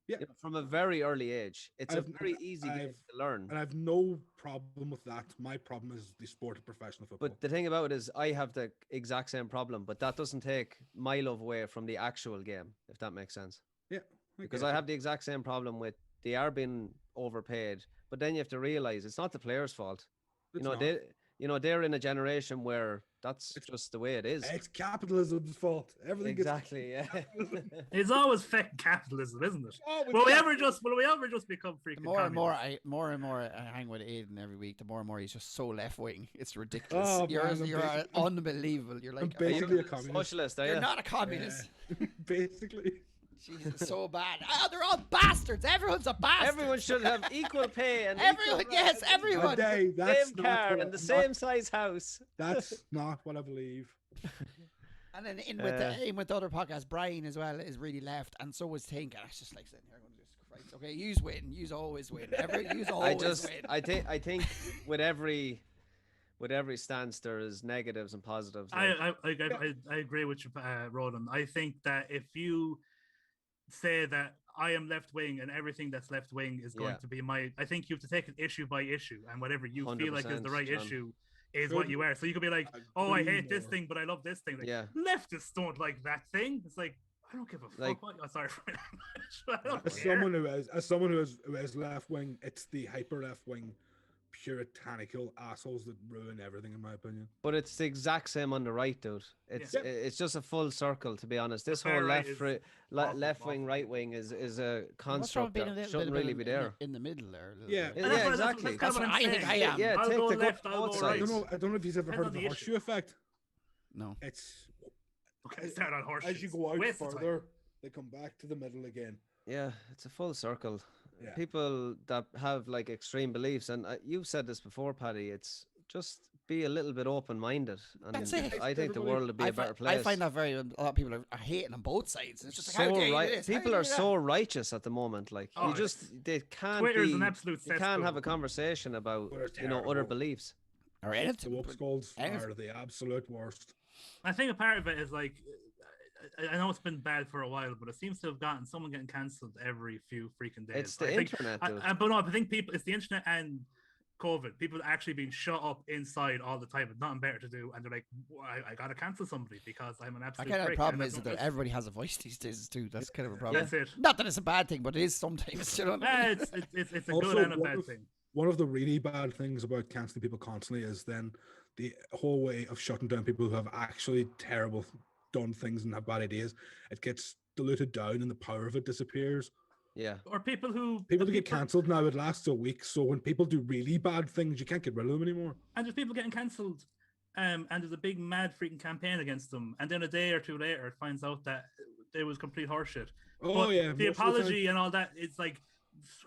Yeah. From a very early age. It's a very easy game to learn. And I have no problem with that. My problem is the sport of professional football. But the thing about it is I have the exact same problem, but that doesn't take my love away from the actual game, if that makes sense. Yeah. Because I have the exact same problem with they are being overpaid, but then you have to realize it's not the players' fault. It's not. They're in a generation where that's just the way it is. It's capitalism's fault. Everything Exactly, yeah. It's always fucking capitalism, isn't it? Always Will we ever just become freaking The more and communists? more I hang with Aiden every week, the more and more he's just so left wing. It's ridiculous. Oh, you're man, I'm you're unbelievable. You're like basically a communist. Socialist, are you're you? not a communist. Basically. Jesus, so bad. Oh, they're all bastards. Everyone's a bastard. Everyone should have equal pay and Everyone, equal yes, everyone. Day, that's same not car what and the I'm same not- size house. That's not what I believe. And then in with the other podcast, Brian as well is really left, and so was Tink. And I was just like sitting here going, "Jesus Christ, okay, yous win, yous always win. Yous always win." I think with every stance there is negatives and positives. like- I agree with you, Ronan. I think that if you say that I am left wing and everything that's left wing is going Yeah. to be I think you have to take it issue by issue, and whatever you feel like is the 100%, right John. issue is what you are. So you could be like, "Oh, I hate this thing, but I love this thing." Like, Yeah. leftists don't like that thing. It's like I don't give a fuck. Like- What, sorry for my language. I don't As care. someone who is left wing, it's the hyper left wing puritanical assholes that ruin everything, in my opinion. But it's the exact same on the right, dude. It's just a full circle, to be honest. This far whole right is left wing, right wing is a What's wrong construct with being a that little shouldn't bit really be there. in the middle there? a little Yeah. bit? And that's what- exactly. That's what I I'm think I saying. am. Yeah, I'll take go the left, both I'll go sides. right. I don't know if you've ever Depends heard on of the the horseshoe effect. No. It's Okay, start on horseshoes. as you go out Waste of time. further, they come back to the middle again. Yeah, it's a full circle. Yeah. People that have like extreme beliefs, and you've said this before, Paddy. It's just be a little bit open-minded, and That's it. I think the world would be a better place. I find that a lot of people are hating on both sides. It's just like, so how dare you right. do this? People are so righteous at the moment. Like Oh, they can't. Twitter's an absolute You can't have cesspool. a conversation about Twitter's other terrible. beliefs. Or The anything. woke skulls anything. are the absolute worst. I think a part of it is like, I know it's been bad for a while, but it seems to have gotten someone getting cancelled every few freaking days. It's the I think, internet, dude. but no, I think people, it's the internet and COVID. People actually being shut up inside all the time with nothing better to do, and they're like, I gotta cancel somebody because I'm an I absolute. kind of the prick problem and is I've that no choice." everybody has a voice these days too. That's kind of a problem. That's it. Not that it's a bad thing, but it is sometimes. You know what I mean? It's a Also, good and a one bad of- thing. One of the really bad things about cancelling people constantly is then the whole way of shutting down people who have actually terrible done things and have bad ideas. It gets diluted down and the power of it disappears. Yeah. Or people who People that get cancelled now, it lasts a week. So when people do really bad things, you can't get rid of them anymore. And there's people getting cancelled, and there's a big mad freaking campaign against them, and then a day or two later, it finds out that it was complete horseshit. Oh, But yeah, the most of the apology and all that, it's like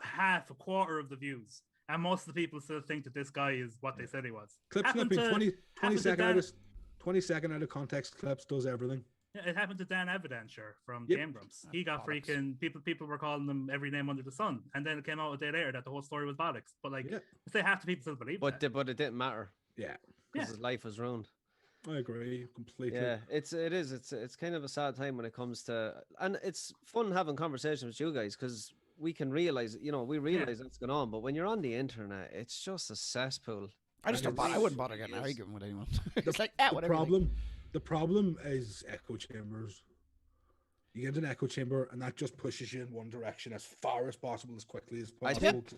half, a quarter of the views, and most of the people still think that this guy is what they said he was. Clip Happened snipping, to- 20 happened to second Dan- out of 20 second out of context clips does everything. Yeah, it happened to Dan Evidenture from Yep. Game Grumps. He got freaking people were calling him every name under the sun, and then it came out a day later that the whole story was bollocks. But like, say half the people still believe But that. but it didn't matter. Yeah. Because his life was ruined. I agree completely. Yeah, it's kind of a sad time when it comes to, and it's fun having conversations with you guys because we can realize, we realize what's going on. But when you're on the internet, it's just a cesspool. I just don't. I wouldn't bother getting arguing with anyone. It's like whatever. The problem is echo chambers. You get into an echo chamber, and that just pushes you in one direction as far as possible, as quickly as I possible. think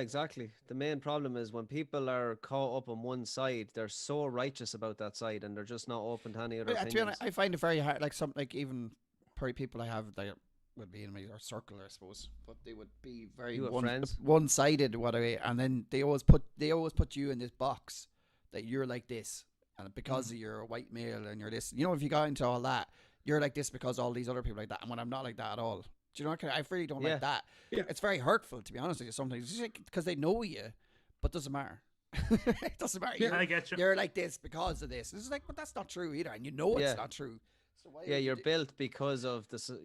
exactly. The main problem is when people are caught up on one side, they're so righteous about that side, and they're just not open to any other To be opinions. honest, I find it very hard. Like even probably people I have that would be in my circle, I suppose, but they would be very You have friends? one-sided. And then they always put you in this box that you're like this, and because you're a white male and you're this. If you got into all that, you're like this because all these other people like that, and when I'm not like that at all. Do you know? I really don't like that. Yeah. It's very hurtful, to be honest with you. Sometimes because they know you, but doesn't matter. It doesn't matter. Yeah, I get you. You're like this because of this. It's like, but that's not true either, and you know it's not true. So why would you're you built because of this, because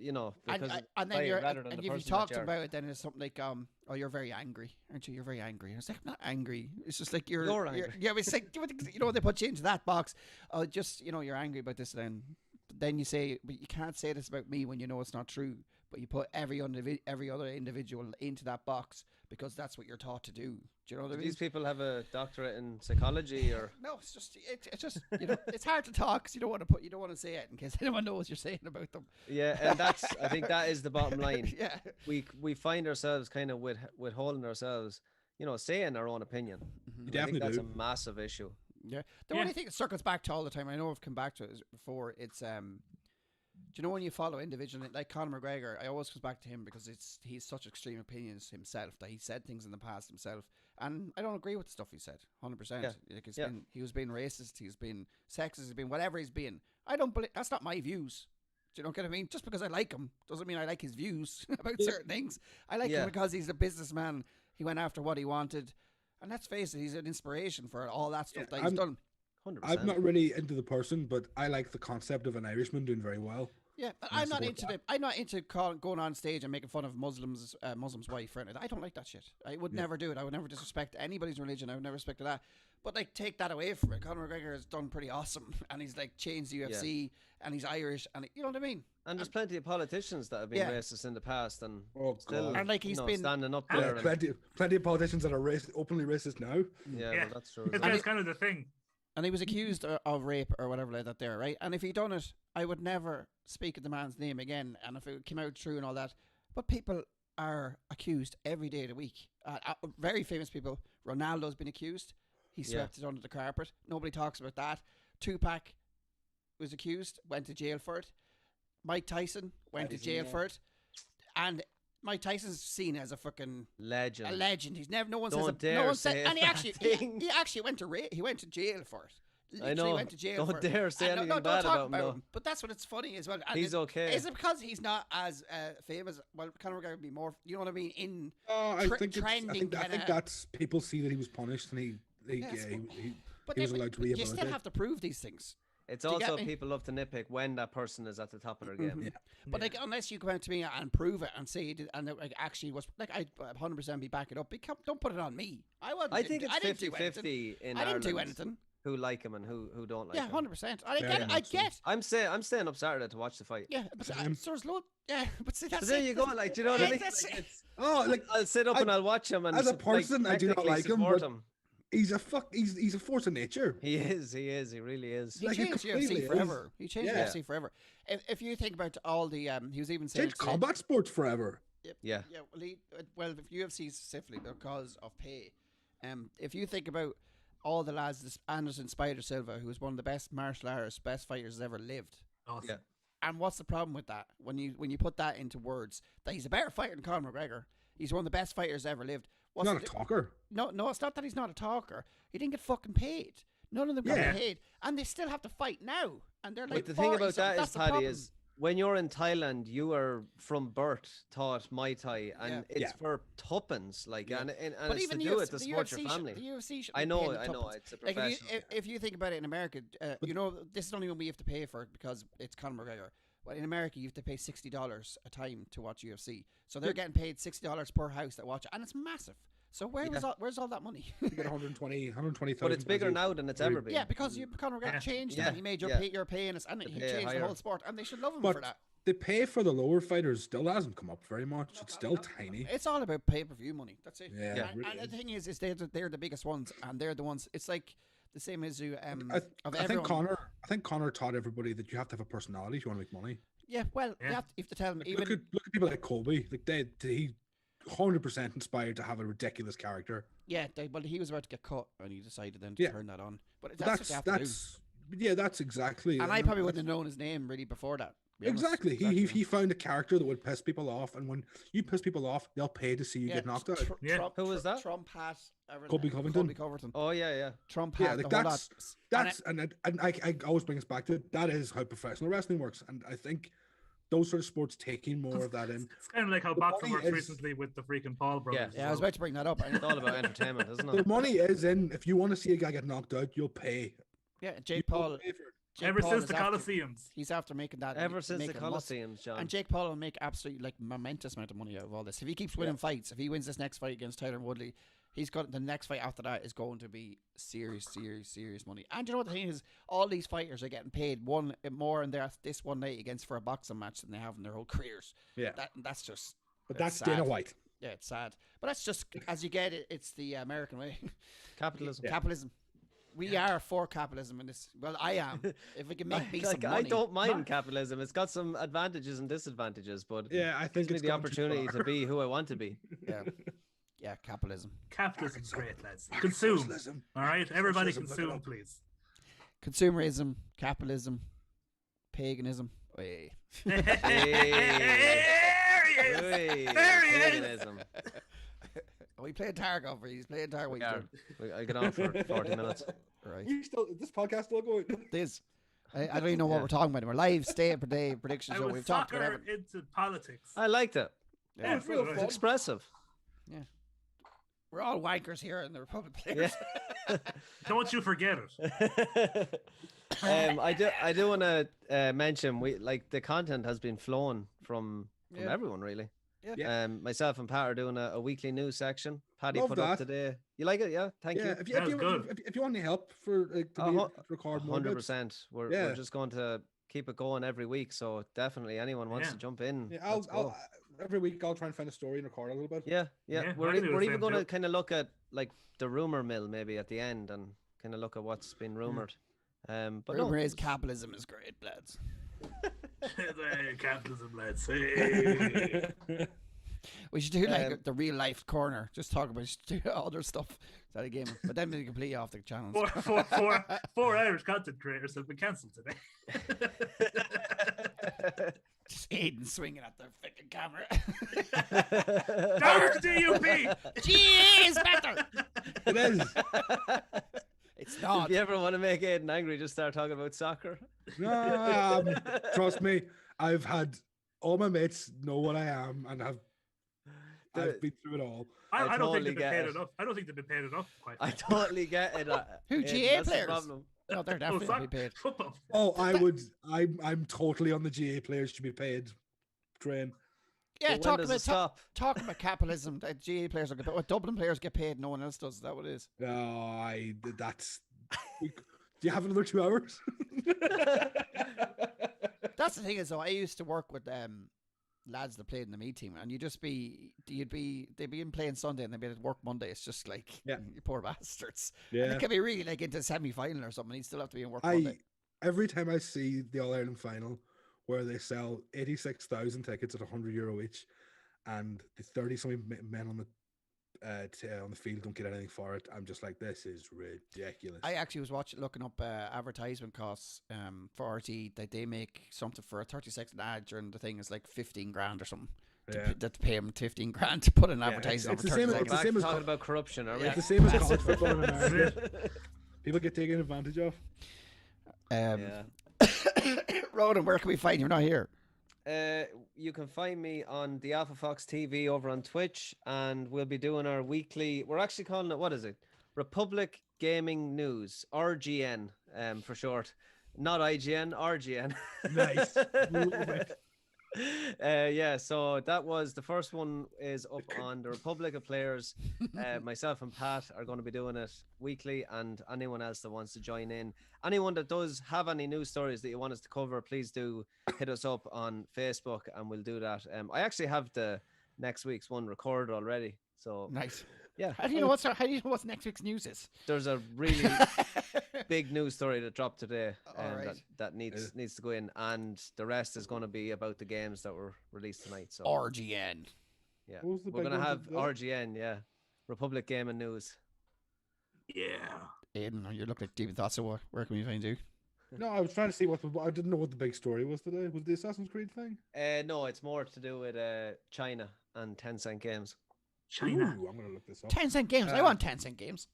and of then fire rather than and the if you person that talked you are. about it, then it's something like, oh, you're very angry, aren't you? You're very angry. And it's like, I'm not angry. It's just like You're angry. yeah, it's like they put you into that box. Oh, just you're angry about this. Then you say, but you can't say this about me when you know it's not true. But you put every other individual into that box because that's what you're taught to do. Do you know what I mean? These people have a doctorate in psychology, or No, it's just it's hard to talk because you don't want to say it in case anyone knows what you're saying about them. yeah, and I think that is the bottom line. Yeah. we find ourselves kind of withholding ourselves, saying our own opinion. You I think definitely that's do. a massive issue. Yeah. The only thing that circles back to all the time, I know I've come back to it before, it's do you know when you follow individual like Conor McGregor, I always comes back to him because he's such extreme opinions himself that he said things in the past himself, and I don't agree with the stuff he said 100%. Like he was being racist, he's been sexist, he's been whatever he's been. I don't believe that's not my views. Do you know what I mean? Just because I like him doesn't mean I like his views about certain things. I like him because he's a businessman. He went after what he wanted. And let's face it, he's an inspiration for all that stuff that he's done. 100%. I'm not really into the person, but I like the concept of an Irishman doing very well. Yeah, but And I I'm not support into I'm not into going on stage and making fun of Muslims' wife or anything. I don't like that shit. I would never do it. I would never disrespect anybody's religion. I would never respect that. But like, take that away from it. Conor McGregor has done pretty awesome, and he's like changed the UFC, and he's Irish, and you know what I mean. And there's plenty of politicians that have been racist in the past, and still, and like he's been standing up there. Plenty of politicians that are openly racist now. Yeah, well, that's true. That's kind of the thing. And he was accused of rape or whatever like that there, right? And if he'd done it, I would never speak of the man's name again. And if it came out true and all that. But people are accused every day of the week. Very famous people. Ronaldo's been accused. He swept it under the carpet. Nobody talks about that. Tupac was accused, went to jail for it. Mike Tyson went to jail for it. And Mike Tyson's seen as a fucking legend. A legend. He's never. No one Don't says. dare No one say said. And he that actually, thing. he actually went to he went to jail for it. I know. Literally went to jail Don't for it. dare say And anything don't bad talk about him, though. But that's what it's funny as well. And He's okay. Is it because he's not as famous? Well, Conor McGregor would be more. You know what I mean? In I think trending. I think that's people see that he was punished and he But he was allowed to you rehabilitate. still have to prove these things. It's Do you get also me? people love to nitpick when that person is at the top of their game. But like, unless you come out to me and prove it and say it, and it, like actually was like, I'd 100% be back it up. Don't put it on me. I think it's I didn't do 50-50 in I didn't do Ireland anything. Who like him and who don't like Yeah, him. 100%. I get it. I get. I'm staying up Saturday to watch the fight. Yeah, but so there's load. Yeah, but see, that's So there it. you go. Like, do you know what I mean? That's Like, it. I'll sit up and I'll watch him. And as a person, I do not technically like him, support but he's a force of nature. He is. He really is. He changed UFC forever. He changed UFC forever. If you think about all the, he was even saying changed combat sports forever. Yeah. Well, UFC specifically because of pay. If you think about all the lads, this Anderson Spider Silva, who was one of the best martial artists, best fighters ever lived. Awesome. Yeah. And what's the problem with that? When you put that into words, that he's a better fighter than Conor McGregor. He's one of the best fighters ever lived. He's not a talker. No, it's not that he's not a talker. He didn't get fucking paid. None of them got paid, and they still have to fight now. And they're like, But the thing about that that's is, the Paddy, problem. is when you're in Thailand, you are from birth taught Muay Thai, and it's for tuppence, like, and But it's even to the do UFC it to support your family. The UFC should I be know, paying tuppence. it's a Like professional. if you think about it in America, you know, this is only when we have to pay for it because it's Conor McGregor. But in America, you have to pay $60 a time to watch UFC. So they're getting paid $60 per house that watch it, and it's massive. So where's all that money? You get 120,000. But it's bigger now than it's ever been. Yeah, because Conor McGregor changed that. He made your pay and he changed the whole sport, and they should love him for that. The pay for the lower fighters still hasn't come up very much. It's still tiny. It's all about pay-per-view money. That's it. Yeah, it really and the thing is they're the biggest ones, and they're the ones. It's like the same as you. I think Connor taught everybody that you have to have a personality if you want to make money. Yeah, well, you have to tell them. Like, Even look at people like Colby. Like he 100% inspired to have a ridiculous character. Yeah, but he was about to get cut, and he decided then to turn that on. But that's what they have to do. That's exactly. And I probably wouldn't have known his name really before that. Exactly. He found a character that would piss people off, and when you piss people off, they'll pay to see you get knocked out. Who was that? Trump hat. Colby Covington. Oh yeah. Trump hat. Like that's and I always bring us back to that is how professional wrestling works, and I think those sort of sports taking more of that in. It's kind of like how boxing works recently with the freaking Paul brothers. Yeah, I was about to bring that up. It's all about entertainment, isn't it? The money is in. If you want to see a guy get knocked out, you'll pay. Yeah, Jake Paul. Ever since the Coliseums. He's after making that. Ever since the Coliseums, John. And Jake Paul will make absolutely like momentous amount of money out of all this. If he keeps winning fights, if he wins this next fight against Tyler Woodley, he's got the next fight after that is going to be serious money. And you know what the thing is, all these fighters are getting paid more in this one night against for a boxing match than they have in their whole careers. Yeah, that's just. But that's sad. Dana White. Yeah, it's sad. But that's just as you get it. It's the American way. Capitalism. Capitalism. We are for capitalism in this. Well, I am. If we can make me some money. I don't mind capitalism. It's got some advantages and disadvantages, but I think it's the opportunity to be who I want to be. Yeah, capitalism. Capitalism's great, lads. Consume. All right, everybody consume, please. Consumerism, capitalism, paganism. There he is. Paganism. We played Tarkov. He's playing Tarkov. I get on for 40 minutes. Right. This podcast still going? It is. I don't even know what we're talking about. We're live, stay per day predictions. I We've talked about soccer into politics. I liked it. Yeah, it's real fun. It's expressive. Yeah. We're all wankers here in the Republic players. Yeah. Don't you forget it. I do want to mention the content has been flowing from everyone really. Yeah. Myself and Pat are doing a weekly news section. Paddy Love put that. up today. You like it? Yeah. Thank you. If you want any help for to record more, 100%. We're just going to keep it going every week. So definitely, anyone wants to jump in. Yeah, I'll every week I'll try and find a story and record a little bit. Yeah. We're even going to kind of look at like the rumor mill maybe at the end and kind of look at what's been rumored. But rumor is capitalism is great, lads. Capitalism, lads. Hey. We should do like the real life corner. Just talk about other stuff that game, but then we completely off the channels. Four Irish content creators have been cancelled today. Just Aiden swinging at the fucking camera. Dark DUP. Jeez, better. It is. It's not. If you ever want to make Aiden angry, just start talking about soccer. Trust me, I've had all my mates know what I am and have I've been through it all. I don't think totally they've been get paid it. enough. I don't think they've been paid enough. Quite. I totally get it. Who, Aidan, GA that's the players? problem. No, they're definitely not be paid. Oh, I would. I'm totally on the GA players to be paid train. Yeah, But when does it stop? talking about capitalism, that GA players are good, but Dublin players get paid, no one else does. Is that what it is? No, that's. Do you have another 2 hours? That's the thing is, though, I used to work with lads that played in the me team, and they'd be in playing Sunday and they'd be at work Monday. It's just like, you poor bastards. Yeah. And it can be really like into semi-final or something. He'd still have to be in work Monday. Every time I see the All Ireland final where they sell 86,000 tickets at €100 each, and the 30-something men on the field don't get anything for it, I'm just like, this is ridiculous. I actually was looking up advertisement costs for RT, that they make something for a 30-second ad during the thing is like 15 grand or something. To pay them 15 grand to put an advertisement on for 30 seconds. It's the same as talking about corruption, are we? It's the same as college football in America. People get taken advantage of. Ronan, where can we find you? You're not here. You can find me on the Alpha Fox TV over on Twitch, and we'll be doing our weekly. We're actually calling it, what is it? Republic Gaming News, RGN, for short. Not IGN, RGN. Nice. Yeah, so that was the first one is up on the Republic of Players. Myself and Pat are going to be doing it weekly, and anyone else that wants to join in, anyone that does have any news stories that you want us to cover, please do hit us up on Facebook and we'll do that. I actually have the next week's one recorded already, so nice. Yeah. How do you know what next week's news is? There's a really big news story that dropped today, right. that needs to go in, and the rest is going to be about the games that were released tonight. So RGN. Yeah, What was the we're big going to one have today? RGN. Yeah, Republic Gaming News. Yeah. Aidan, you look like David Thoughts. So where can we find you? No, I was trying to see I didn't know what the big story was today. Was it the Assassin's Creed thing? No, it's more to do with China and Tencent Games. China. Ooh, I'm going to look this up. 10-cent games. I want 10-cent games.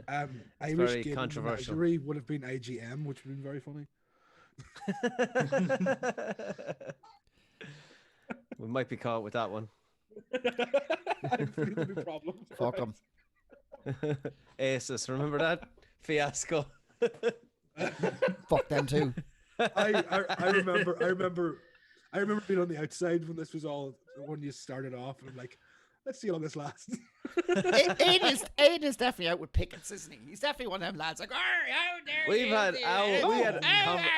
Irish very Gaming controversial. Menagerie would have been IGM, which would have been very funny. We might be caught with that one. I feel there'd be problems. Fuck them. Asus, remember that fiasco? Fuck them too. I remember being on the outside when you started off, and I'm like, let's see how long this lasts. Aiden is definitely out with pickets, isn't he? He's definitely one of them lads like, how dare We've you had do hours, this?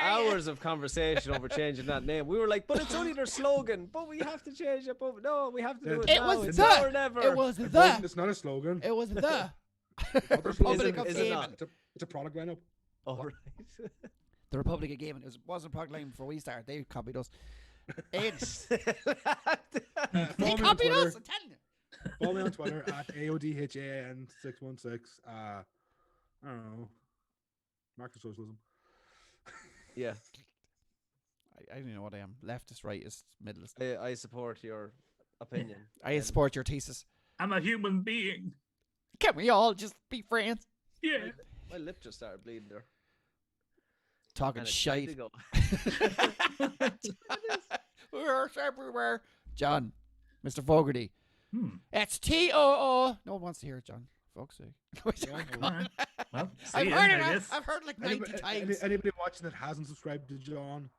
hours of conversation over changing that name. We were like, but it's only their slogan. But we have to change it. But no, we have to do it It now. was It's the. now or never. It was It the. wasn't- It's not a slogan. It was the. It's Republic of is it Gaming. not? a product lineup. All right. The Republic of Gaming. It wasn't a product line before we started. They copied us. Aiden. They copied us. I'm telling you. Follow me on Twitter at AODHAN616. I don't know. Market socialism. Yeah, I don't know what I am. Leftist, rightist, middleist. I support your opinion. I support your thesis. I'm a human being. Can we all just be friends? Yeah. My lip just started bleeding there. Talking And it's time to shite. go. We're everywhere. John, Mr. Fogarty. It's TOO. No one wants to hear it, John. Fuck's sake. Alright. Well, I've see ya, heard I it. guess. I've heard it like 90 times. Anybody watching that hasn't subscribed to John?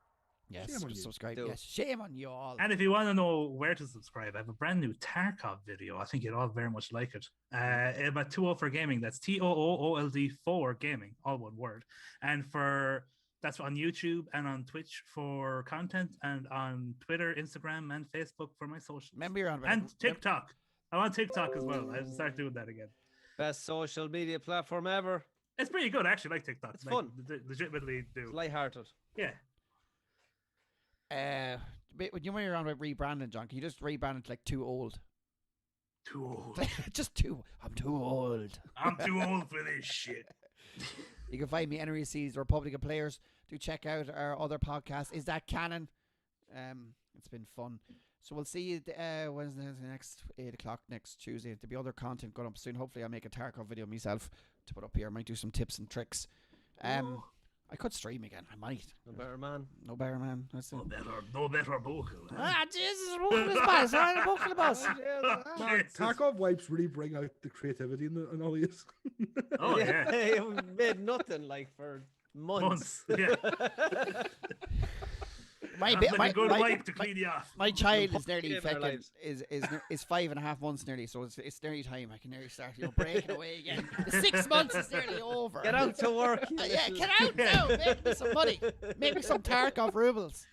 Yes, Shame on you. subscribe. Do. Yes, shame on you all. And if you want to know where to subscribe, I have a brand new Tarkov video. I think you'd all very much like it. About 2O for Gaming. That's TOOOLD 4 Gaming, all one word. And that's on YouTube and on Twitch for content, and on Twitter, Instagram, and Facebook for my social. Remember you're on And TikTok. I'm on TikTok as well. I have to start doing that again. Best social media platform ever. It's pretty good, actually. I like TikTok. It's fun. Legitimately do. It's lighthearted. Yeah. When you were on about rebranding, John, can you just rebrand it to like too old? Too old. Just too. I'm too old. I'm too old for this shit. You can find me NREC's Republic of Players. Do check out our other podcast. Is That Canon? It's been fun. So we'll see you Wednesday next 8 o'clock next Tuesday. There'll be other content going up soon. Hopefully I'll make a Tarkov video myself to put up here. I might do some tips and tricks. I could stream again. I might. No better man. No better man. That's it. No better Boku. Jesus, Boku is boss. Boku the boss. Tarkov wipes really bring out the creativity in all these. Oh yeah. We made nothing like for months. Yeah. My wipe to clean you off. My child is nearly in our fucking lives. is 5.5 months nearly, so it's nearly time. I can nearly start breaking away again. The 6 months is nearly over. Get out to work. Yeah, get out now. Make me some money. Make me some Tarkov rubles.